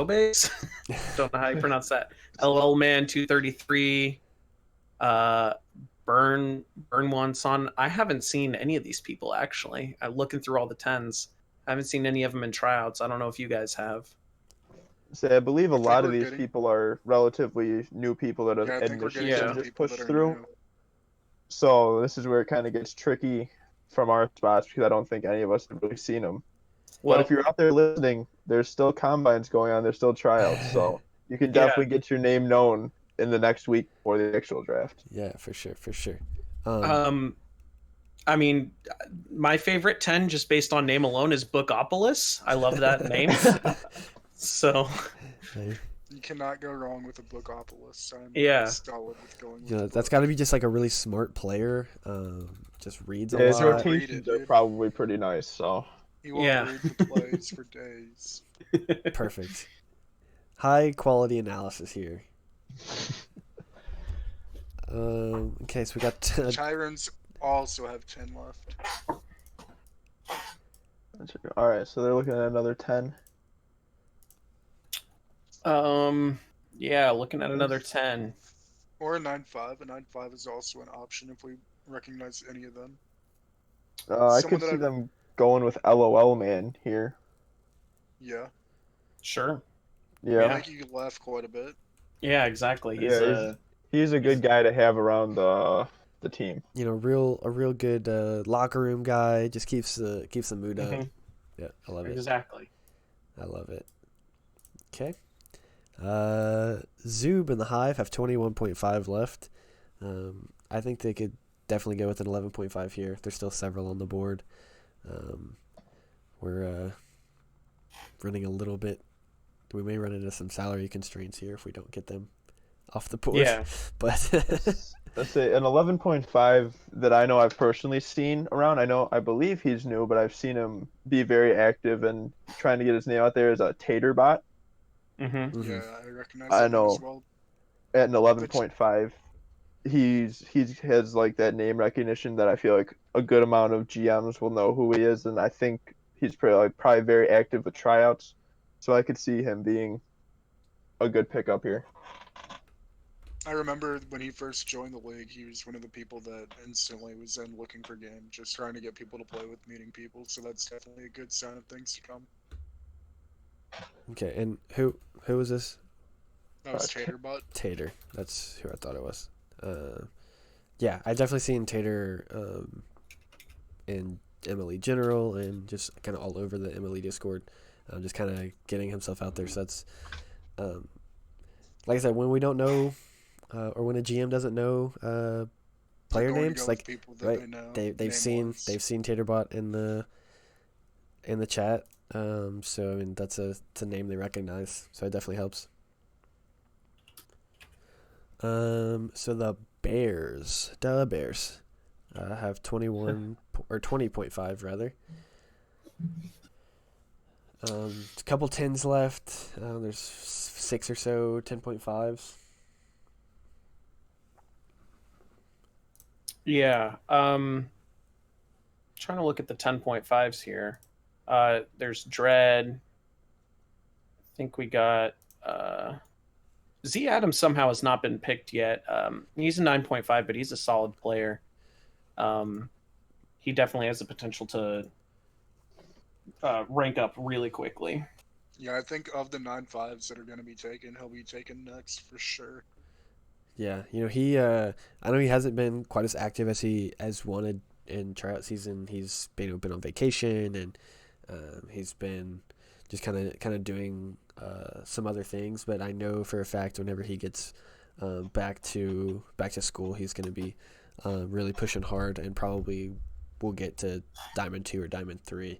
Don't know how you pronounce that. LL Man 233. Burn One Son. I haven't seen any of these people actually. I'm looking through all the 10s. I haven't seen any of them in tryouts. I don't know if you guys have. say I believe a think lot of we're these getting- people are relatively new people that Yeah, have I think we're getting Yeah. some just people pushed that are through. new. So this is where it kind of gets tricky from our spots because I don't think any of us have really seen them. Well, But if you're out there listening, there's still combines going on. There's still tryouts, so you can Yeah. definitely get your name known in the next week before the actual draft. Yeah, for sure. I mean, my favorite 10 just based on name alone is Bookopolis. I love that name. So, You cannot go wrong with a Bookopolis. I'm Yeah. solid with going with you know, the that's book. got to be just like a really smart player. Just reads a Yeah, his lot. rotate- rotations Read it, are dude. probably pretty nice. So He will Yeah. read the plays for days. Perfect. High quality analysis here. Okay, so we got Tyrants also have 10 left. all right, so they're looking at another 10. yeah, looking at another 10. Or a 9-5. A 9-5 is also an option if we recognize any of them. I Someone could that see I've- them going with LOL man here. Yeah. Sure. Yeah, He'll make you laugh quite a bit. Yeah, exactly. he's a good guy to have around the team. you know, a real good locker room guy. Just keeps the mood up. Mhm. Yeah, I love it. Exactly. I love it. Okay. Zoob and the Hive have 21.5 left. I think they could definitely go with an 11.5 here. There's still several on the board. We're running a little bit. We may run into some salary constraints here if we don't get them off the board. Yeah. But Let's say an 11.5 that I know I've personally seen around. I believe he's new, but I've seen him be very active and trying to get his name out there as a Taterbot Mm-hmm. Yeah, I recognize I that name know. as well. at an 11.5. He has like that name recognition that I feel like a good amount of GMs will know who he is, and I think he's probably very active with tryouts. So I could see him being a good pickup here. I remember when he first joined the league, he was one of the people that instantly was then looking for games, just trying to get people to play with, meeting people. So that's definitely a good sign of things to come. Okay, and who was this? That was T- Taterbot. Tater. That's who I thought it was. Yeah, I definitely seen Tater in MLE General and just kind of all over the MLE Discord, just kind of getting himself out there. So that's, like I said, when we don't know, or when a GM doesn't know player They're going to names, go like with people that right, they know. they've seen name-wise. Taterbot in the chat. So I mean it's a name they recognize. So it definitely helps. So the Bears have 21 or 20.5 rather. A couple 10s left. There's 6 or so 10.5s. Yeah. Trying to look at the 10.5s here. There's Dread. I think we got Z Adams somehow has not been picked yet. He's a 9.5, but he's a solid player. He definitely has the potential to rank up really quickly. Yeah, I think of the 9.5s that are going to be taken, he'll be taken next for sure. Yeah, he I know he hasn't been quite as active as he as wanted in tryout season. He's been on vacation and he's been just kind of doing some other things. But I know for a fact whenever he gets back to school, he's going to be really pushing hard and probably will get to Diamond 2 or Diamond 3.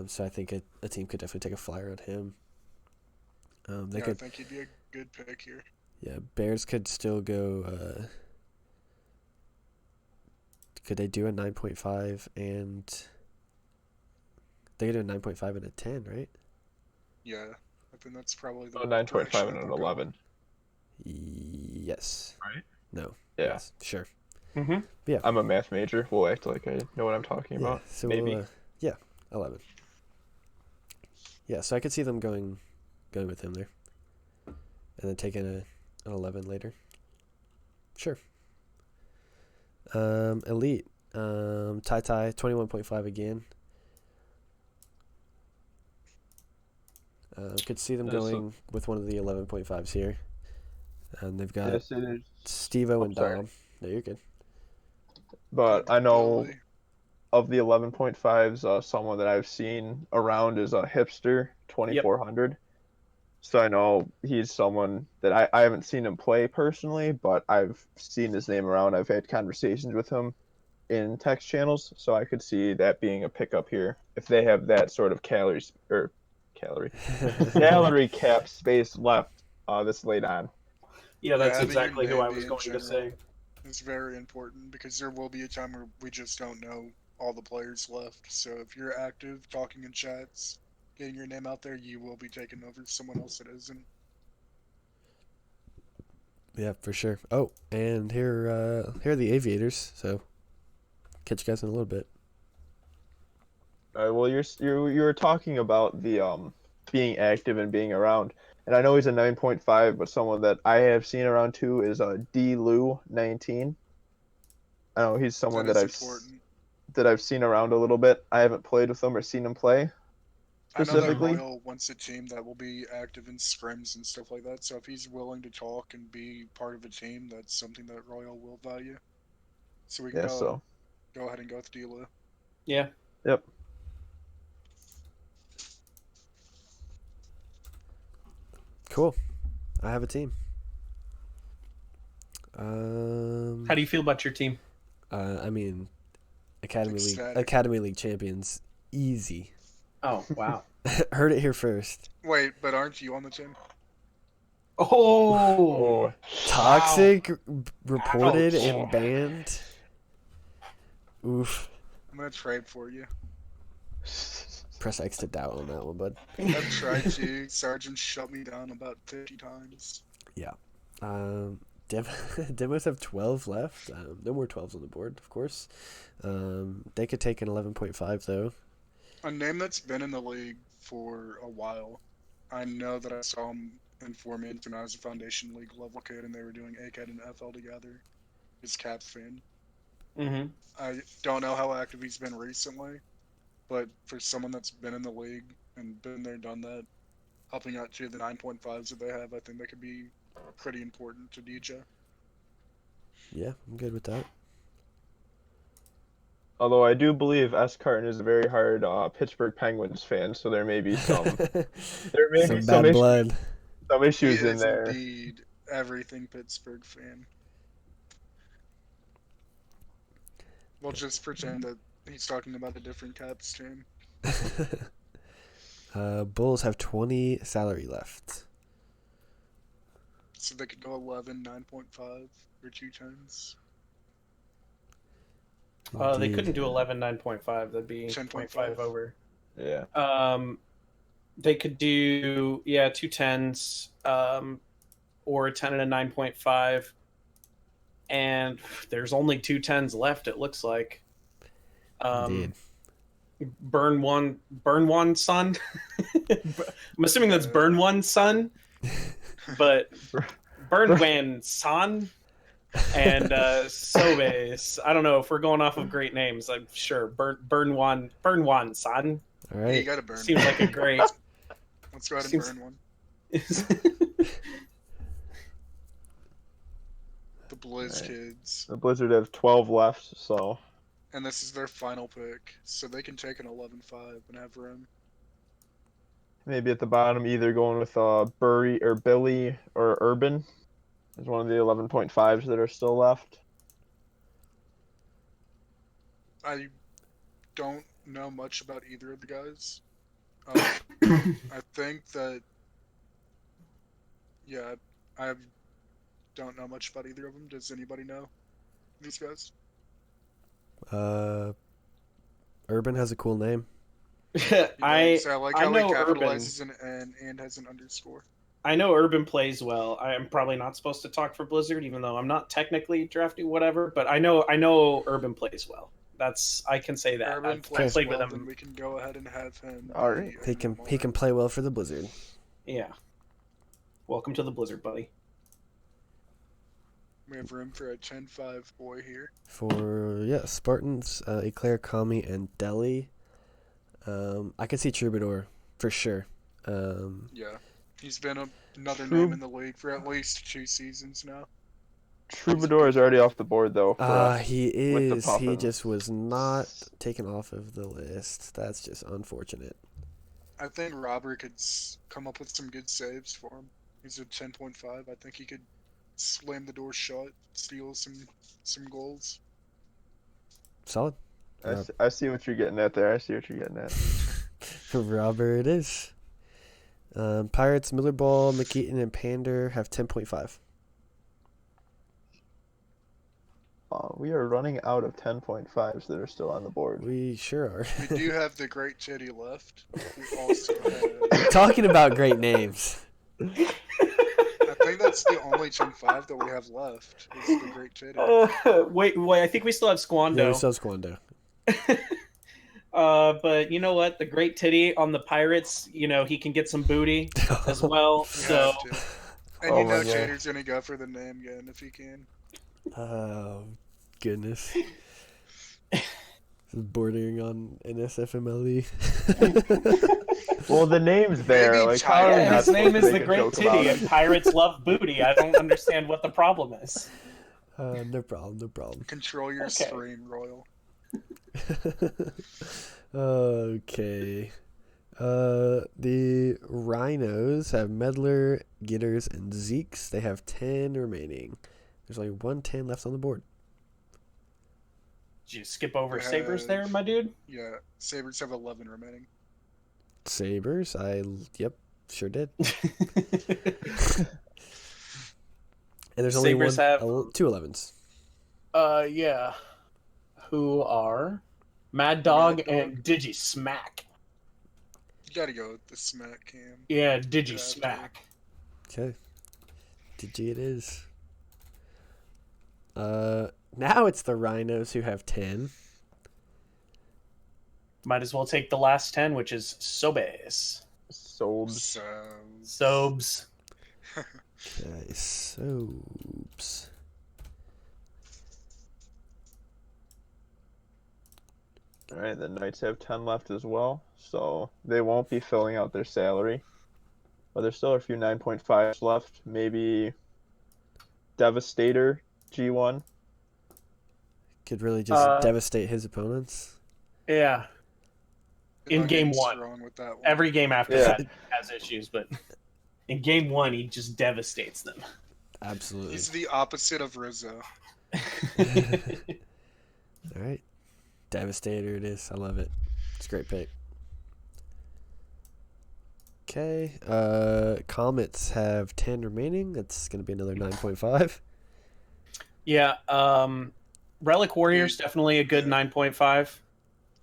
So I think a team could definitely take a flyer on him. I think he'd be a good pick here. Yeah, Bears could still go. Could they do a 9.5 and they could do a 9.5 and a 10, right? Yeah, I think that's probably the 9.5 and direction an they'll go. 11. Yes. Right? No. Yeah. Yes. Sure. Mm-hmm. Yeah. I'm a math major. We'll act like I know what I'm talking Yeah. about. So Maybe. 11. Yeah. So I could see them going with him there, and then taking an 11 later. Sure. Elite. Tai 21.5 again. Could see them going with one of the 11.5s here. And they've got Yes, it is. Steve-O and sorry. Dom. No, you're good. But Good I know Billy. of the 11.5s, someone that I've seen around is a hipster 2400. So I know he's someone that I haven't seen him play personally, but I've seen his name around. I've had conversations with him in text channels, so I could see that being a pickup here if they have that sort of calorie cap space left this late on. Yeah, that's having your exactly who I name be was in going to general say. is very important because there will be a time where we just don't know all the players left. So if you're active, talking in chats, getting your name out there, you will be taking over someone else that isn't. Yeah, for sure. Oh, and here are the Aviators. So catch you guys in a little bit. Well, you're talking about the being active and being around, and I know he's a 9.5, but someone that I have seen around too is D Lou 19. I know he's someone That that is I've important. that I've seen around a little bit. I haven't played with him or seen him play I know that specifically. Royal wants a team that will be active in scrims and stuff like that. So if he's willing to talk and be part of a team, that's something that Royal will value. So we can Yeah, so go ahead and go with Delu. Yeah. yep. Cool. I have a team. How do you feel about your team? I mean, Ecstatic. Academy League champions, easy. Oh, wow. Heard it here first. Wait, but aren't you on the team? Oh, Toxic reported Ouch. and banned. Oof. I'm gonna trade for you. Press X to doubt on that one, bud. I've tried to. Sergeant shut me down about 50 times. Yeah. Demos have 12 left. No more 12s on the board, of course. They could take an 11.5 though. A name that's been in the league for a while. I know that I saw him inform me when I was a Foundation League level kid and they were doing ACAD and FL together. He's Caps fan. Mm-hmm. I don't know how active he's been recently, but for someone that's been in the league and been there, done that, helping out to the 9.5s that they have, I think that could be pretty important to DJ. Yeah, I'm good with that. Although I do believe S. Carton is a very hard Pittsburgh Penguins fan, so there may be some Some bad blood. some He issues in is there. indeed everything Pittsburgh fan. We'll just pretend that he's talking about a different Caps team. Bulls have 20 salary left. So they could go 11, 9.5, or 2 times. They Indeed. couldn't do 11 9.5. That'd be 10.5 0.5 over. Yeah. They could do 2 10s, or a 10 and a 9.5. And there's only 2 10s left. It looks like. Indeed. Burn one son. I'm assuming that's burn one son, but burn one son and Sobes. I don't know if we're going off of great names. I'm sure burn one son. All Hey, you right. gotta burn Seems one. like a great. Let's go ahead and seems- burn one. The Blizz Alright. kids. The Blizzard have 12 left, so And this is their final pick, so they can take an 11.5 and have room. maybe at the bottom either going with Burry or Billy or Urban is one of the 11.5s that are still left. I don't know much about either of the guys. I think that, yeah, I don't know much about either of them. Does anybody know these guys? Urban has a cool name. I I like I how he know Urban. capitalizes an N and has an underscore. I know Urban plays well. I am probably not supposed to talk for Blizzard, even though I'm not technically drafting whatever. But I know Urban plays well. I can say that. Urban I've plays played well, with then him. we can go ahead and have him. Alright. be He a can play well for the Blizzard. Yeah. Welcome to the Blizzard, buddy. We have room for a 10-5 boy here. For Spartans, Eclair, Kami, and Delhi. I could see Troubadour for sure. Yeah, he's been another True. name in the league for at least 2 seasons now. Troubadour is already off the board though. For us. He with the is. He Puffins. just was not taken off of the list. That's just unfortunate. I think Robert could come up with some good saves for him. He's a 10.5. I think he could slam the door shut, steal some goals. Solid. I see what you're getting at there. Robert it is. Pirates, Miller Ball, McKeaton, and Pander have 10.5. We are running out of 10.5s that are still on the board. We sure are. We do have the Great Titty left. We also have, Talking about great names. I think that's the only 10.5 that we have left. Is the Great Titty. Wait, I think we still have Squando. Yeah, we still have Squando. But you know what? The Great Titty on the Pirates, he can get some booty as well. You So have to. And Oh you my know God. Tater's gonna go for the name again if he can. Oh, goodness. This is bordering on NSFMLE. Well, the name's there. Maybe Like, how are we Tyler. not his name supposed is to the make a Great joke about Titty, it? and Pirates love booty. I don't understand what the problem is. No problem. Control your Okay. stream, Royal. Okay. The Rhinos have Medler, Gitters, and Zeeks. They have 10 remaining. There's only 110 left on the board. Did you skip over We Sabres have- there, my dude? Yeah, Sabres have 11 remaining. Sabres, yep, sure did. And there's only Sabres have- 2 11s. Yeah. Who are Mad Dog Mad Dog. and Digi-Smack. You gotta go with the smack cam. Yeah, Digi-Smack. Okay. GG it is. Now it's the Rhinos who have 10. Might as well take the last 10, which is Sobes. Sold. So Sobes. Okay, soaps. All right, the Knights have 10 left as well, so they won't be filling out their salary. But there's still a few 9.5s left. Maybe Devastator G1. Could really just devastate his opponents. Yeah. In I'm game getting one. strong with that one. Every game after Yeah. that he has issues, but in game one he just devastates them. Absolutely. He's the opposite of Rizzo. All right. Devastator it is. I love it. It's a great pick. Okay. Comets have 10 remaining. That's going to be another 9.5. Yeah, Relic Warrior's definitely a good 9.5.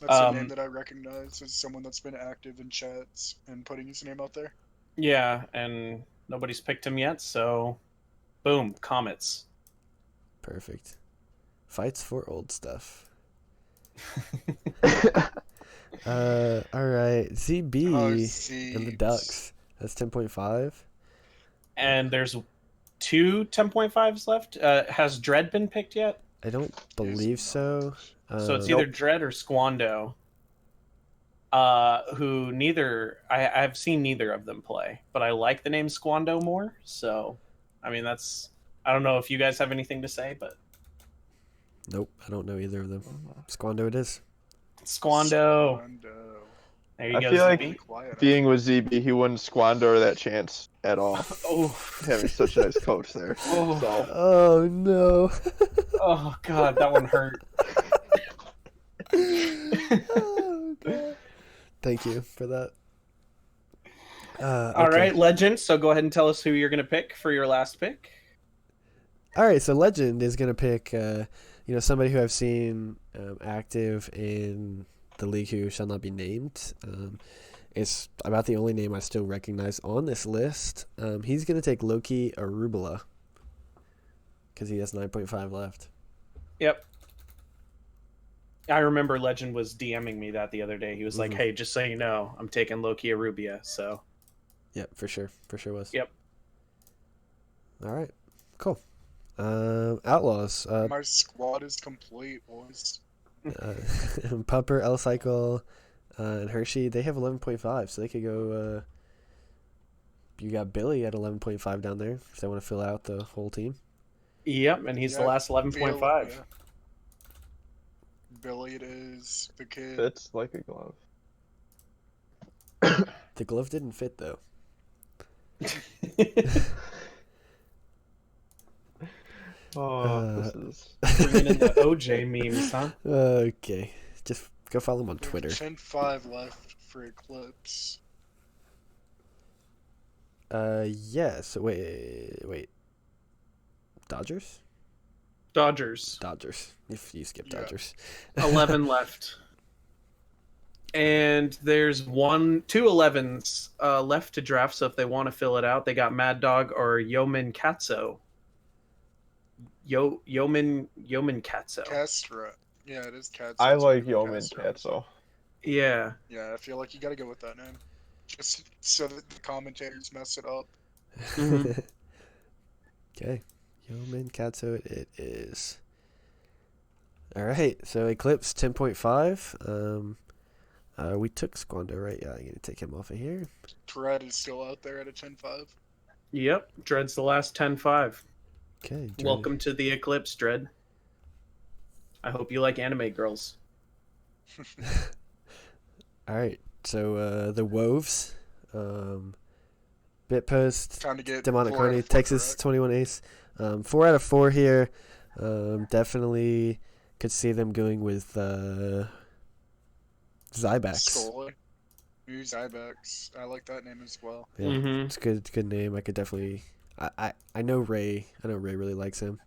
That's a name that I recognize as someone that's been active in chats and putting his name out there. Yeah, and nobody's picked him yet, so boom, Comets. Perfect. Fights for old stuff. All right. ZB Oh, and the Ducks. That's 10.5. And there's two 10.5s left. Has Dread been picked yet? I don't believe so. So it's either Dread or Squando. Who neither I've seen neither of them play, but I like the name Squando more. So, I mean, that's I don't know if you guys have anything to say, but Nope, I don't know either of them. Squando it is. Squando. There you I go, feel like ZB. being with ZB, he wouldn't squander that chance at all. Oh, Having such a nice coach there. oh, So, Oh no. oh, God, that one hurt. Oh god. Thank you for that. All Okay. right, Legend. So go ahead and tell us who you're going to pick for your last pick. All right, so Legend is gonna pick, somebody who I've seen active in the league who shall not be named. It's about the only name I still recognize on this list. He's gonna take Loki Arubula because he has 9.5 left. Yep. I remember Legend was DMing me that the other day. He was like, "Hey, just so you know, I'm taking Loki Arubia." So. Yep, for sure was. Yep. All right, cool. Outlaws. My squad is complete, boys. Pupper, L Cycle, and Hershey. They have 11.5, so they could go. You got Billy at 11.5 down there if they want to fill out the whole team. Yep, and he's the last 11.5. Yeah. Billy it is, the kid. fits like a glove. The glove didn't fit though. This is Bringing in the OJ memes, huh? Okay, just go follow him on Twitter. 10-5 left for Eclipse. Yes. Wait. Dodgers. If you skip Yeah. Dodgers. 11 left. And there's two 11s left to draft, so if they want to fill it out, they got Mad Dog or Yeoman Katso. Yeoman Katso. Castro. Yeah, it is Castro. I like Yeoman Katso. Yeah. Yeah, I feel like you gotta go with that name. Just so that the commentators mess it up. Okay. Yeoman Katso it is. All right. So Eclipse 10.5. We took Squando, right? Yeah, I'm going to take him off of here. Dread is still out there at a 10-5. Yep. Dread's the last 10-5. Okay. Dread. Welcome to the Eclipse, Dread. I hope you like anime girls. All right. So the Woves, Bitpost, Time to get Demonic 4 out Carney, of 4 Texas correct. 21 Ace. 4 out of 4 here. Definitely could see them going with Zybax. Scully. New Zybex. I like that name as well. Yeah, it's good. It's a good name. I could definitely. I know Ray. I know Ray really likes him.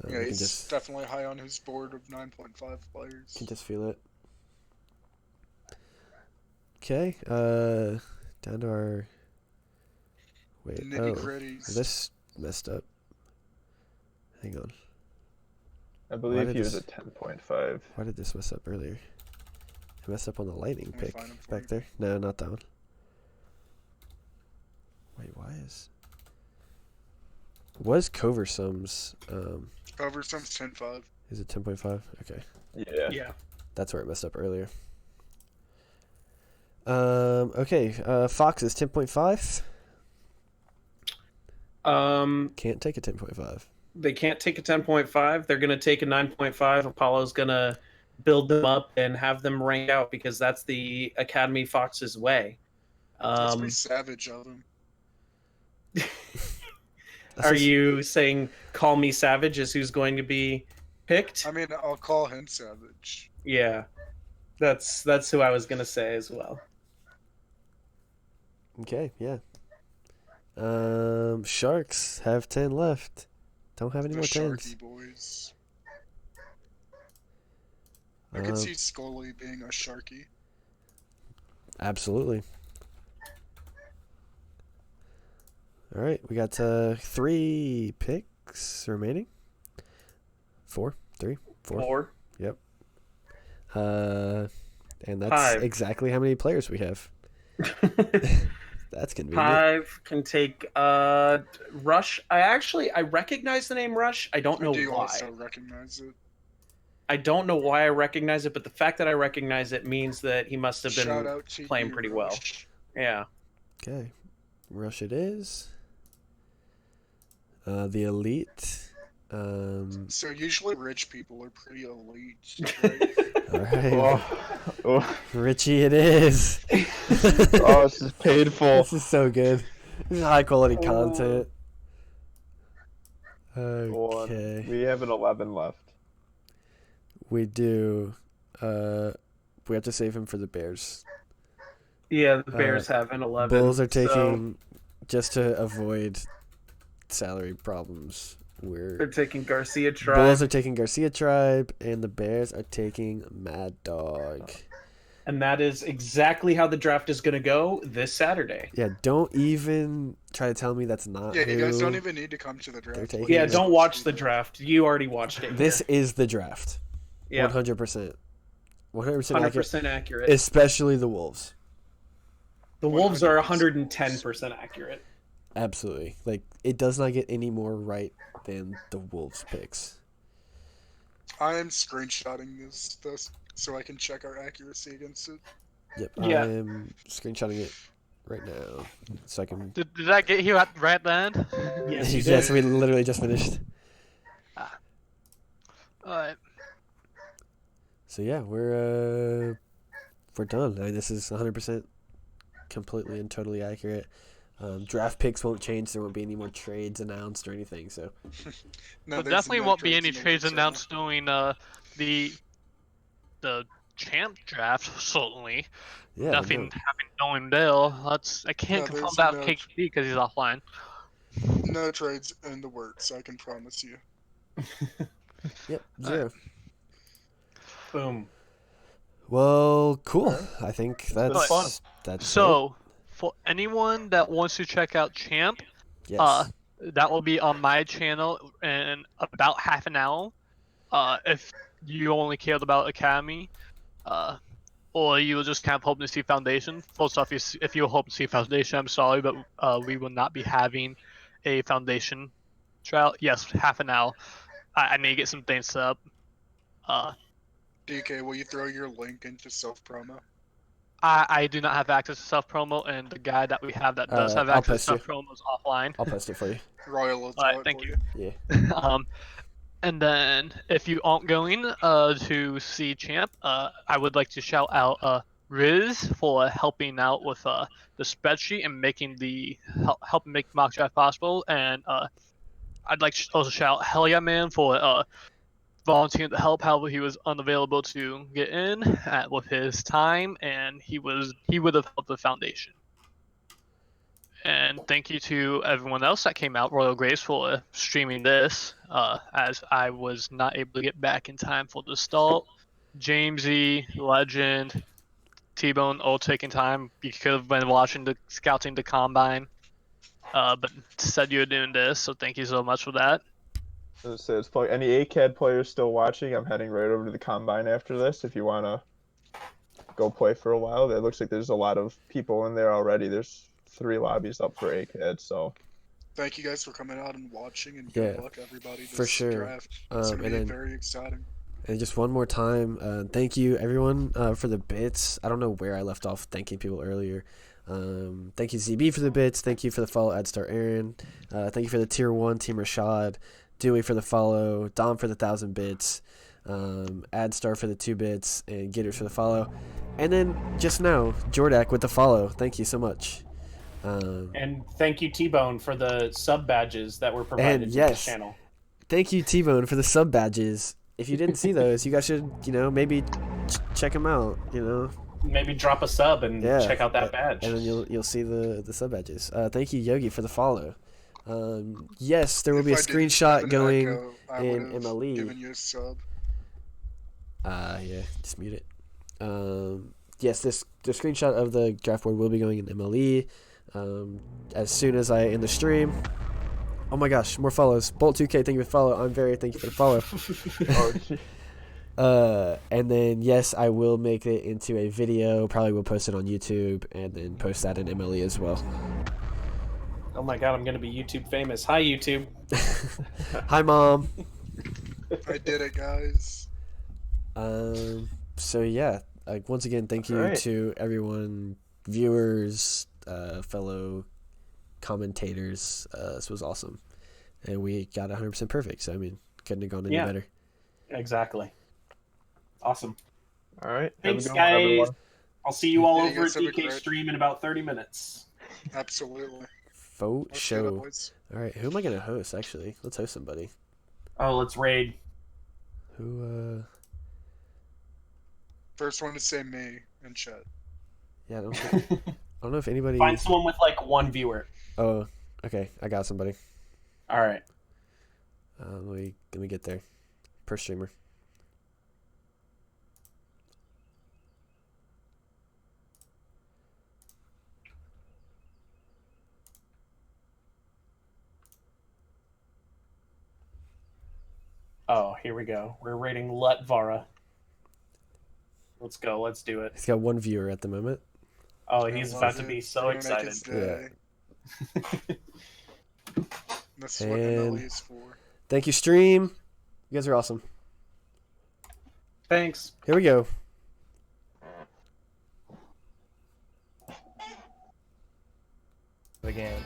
Yeah, I he's can just definitely high on his board of 9.5 players. can just feel it. Okay. Down to our. Wait. Nitty Oh, gritties. this messed up. Hang on. I believe did he was this- a 10.5. Why did this mess up earlier? It messed up on the lightning Let me pick find him for back you. there. No, not that one. Wait, why? is. What is Coversum's? Over some 10.5. Is it 10.5? Okay. Yeah. Yeah. That's where it messed up earlier. Okay. Fox is 10.5. Can't take a 10.5. They can't take a 10.5. They're going to take a 9.5. Apollo's going to build them up and have them rank out because that's the Academy Fox's way. That's pretty savage of him. Are you saying call me savage is who's going to be picked? I mean, I'll call him savage. Yeah. That's who I was going to say as well. Okay, yeah. Sharks have 10 left. Don't have any The more Sharky 10s. boys. I could Um, see Scully being a Sharky. Absolutely. All right, we got 3 picks remaining. 4, 3, 4. 4. Yep. And that's 5. exactly how many players we have. That's convenient. 5 can take Rush. I recognize the name Rush. I don't know I do why. also recognize it. I don't know why I recognize it, but the fact that I recognize it means that he must have Shout been out to playing you, pretty well. Rush. Yeah. Okay. Rush it is. The Elite. So usually rich people are pretty elite, right? All right. Oh, Richie it is. oh, this is painful. This is so good. This is high quality content. Okay. We have an 11 left. We do. We have to save him for the Bears. Yeah, the Bears have an 11. Bulls are so taking, just to avoid salary problems, they're taking Garcia Tribe. Bulls are taking Garcia Tribe, and the Bears are taking Mad Dog. And that is exactly how the draft is going to go this Saturday. Yeah, don't even try to tell me that's not Yeah, who you guys don't even need to come to the draft. taking. Yeah, Yeah, don't watch the draft. You already watched it. This is the draft. yeah, 100%. 100% accurate. 100% accurate. Especially the Wolves. The Wolves are 100% 110% accurate. Absolutely. Like, it does not get any more right than the Wolves picks. I am screenshotting this so I can check our accuracy against it. Yep, Yeah. I'm screenshotting it right now. So I can... Did that get you at right at the end? Yes, you yes, did. we literally just finished. Alright. So yeah, we're done. I mean, this is 100% completely and totally accurate. Draft picks won't change. There won't be any more trades announced or anything. So No, But there's definitely no won't be trades any in the trades works right now. announced during the champ draft. Certainly, yeah, nothing no. happened knowing Dale. I can't No, confirm there's that no with KKD because he's offline. No trades in the works, I can promise you. Yep, 0. Boom. Well, cool. Alright. I think been that's fun. that's So, for anyone that wants to check out Champ, it. Yes. that will be on my channel in about half an hour. If you only cared about Academy, or you were just kind of hoping to see Foundation. First off, if you were hoping to see Foundation, I'm sorry, but we will not be having a Foundation trial. Yes, half an hour. I need to get some things set up. DK, will you throw your link into self-promo? I do not have access to self promo, and the guy that we have that does have I'll access to post self promo is offline. I'll post it for you. Royal will throw Alright, it thank for you. Yeah. And then if you aren't going to see Champ, I would like to shout out Riz for helping out with the spreadsheet and making help make mock draft possible. And I'd like to also shout out Hell Yeah Man for volunteering to help. However, he was unavailable to get in with his time, and he would have helped the foundation. And thank you to everyone else that came out, Royal Grace, for streaming this, as I was not able to get back in time for the start. Jamesy, Legend, T-Bone, all taking time. You could have been watching the scouting the combine, but said you were doing this, so thank you so much for that. So it's any ACAD players still watching, I'm heading right over to the combine after this. If you want to go play for a while, it looks like there's a lot of people in there already. There's 3 lobbies up for ACAD. So Thank you guys for coming out and watching, and Yeah, good luck everybody for this sure. draft. It's And gonna be then- very exciting. And just one more time, thank you everyone for the bits. I don't know where I left off thanking people earlier. Thank you ZB for the bits. Thank you for the follow, Adstar Aaron. Thank you for the tier 1 Team Rashad. Dewey for the follow. Dom for the 1,000 bits. Adstar for the 2 bits. And Gitters for the follow. And then just now, Jordak with the follow. Thank you so much. And thank you, T-Bone, for the sub badges that were provided to yes. the channel. Thank you, T-Bone, for the sub badges. If you didn't see those, you guys should, maybe check them out, Maybe drop a sub and Yeah, check out that badge. and then you'll see the sub badges. Thank you, Yogi, for the follow. Yes, there will be a If I didn't have screenshot an going echo, I in would've MLE. given you a sub. Yeah, just mute it. Yes, the screenshot of the draft board will be going in MLE. As soon as I end the stream. Oh my gosh, more follows. Bolt2K, thank you for the follow. I'm very thank you for the follow. oh, gee. And then yes, I will make it into a video. Probably will post it on YouTube and then post that in MLE as well. Oh my god, I'm gonna be YouTube famous. Hi, YouTube. Hi, Mom. I did it, guys. So yeah, like once again, thank you Alright. to everyone, viewers, fellow commentators. This was awesome, and we got 100% perfect. So I mean, couldn't have gone any better. Exactly. Awesome. All right. Thanks, Have a good one, guys. everyone. I'll see you all Yeah, you over at guys have a DK great- stream in about 30 minutes. Absolutely. Faux Let's get it, show. boys. All right, who am I gonna host? Actually, let's host somebody. Oh, let's raid. Who? First one to say me in chat. Yeah, I don't know if anybody. Find someone with like 1 viewer. Oh, okay, I got somebody. All right. Let me get there. Per streamer. Oh, here we go. We're raiding Lutvara. Let's go. Let's do it. He's got 1 viewer at the moment. Oh, I he's love about to it. be so We're gonna make excited. his day. That's what And- MLE is for. Thank you, stream. You guys are awesome. Thanks. Here we go. The game.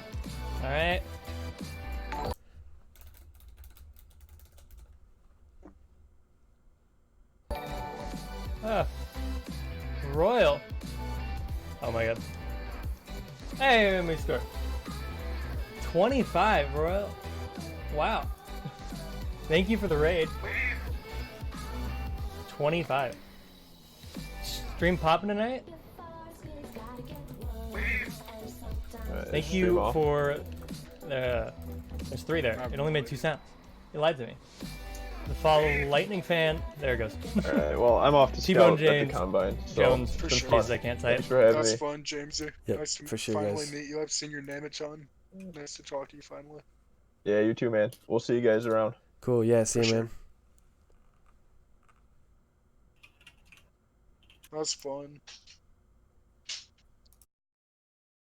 All right. Ah, Royal. Oh my god. Hey, let me start. 25, Royal. Wow. Thank you for the raid. 25. Stream popping tonight? Thank Stream you off. for there's 3 there. It only made 2 sounds. You lied to me. The follow lightning fan. There it goes. All right. Well, I'm off to T-Bone scout at the James. combine. So Jones, For some sure. keys I can't type. thanks for having That's me. fun, Jamesy. Yep, Nice to for sure, finally guys. meet you. I've seen your name at John. Nice to talk to you finally. Yeah, you too, man. We'll see you guys around. Cool. Yeah. See For you, sure. man. That was fun.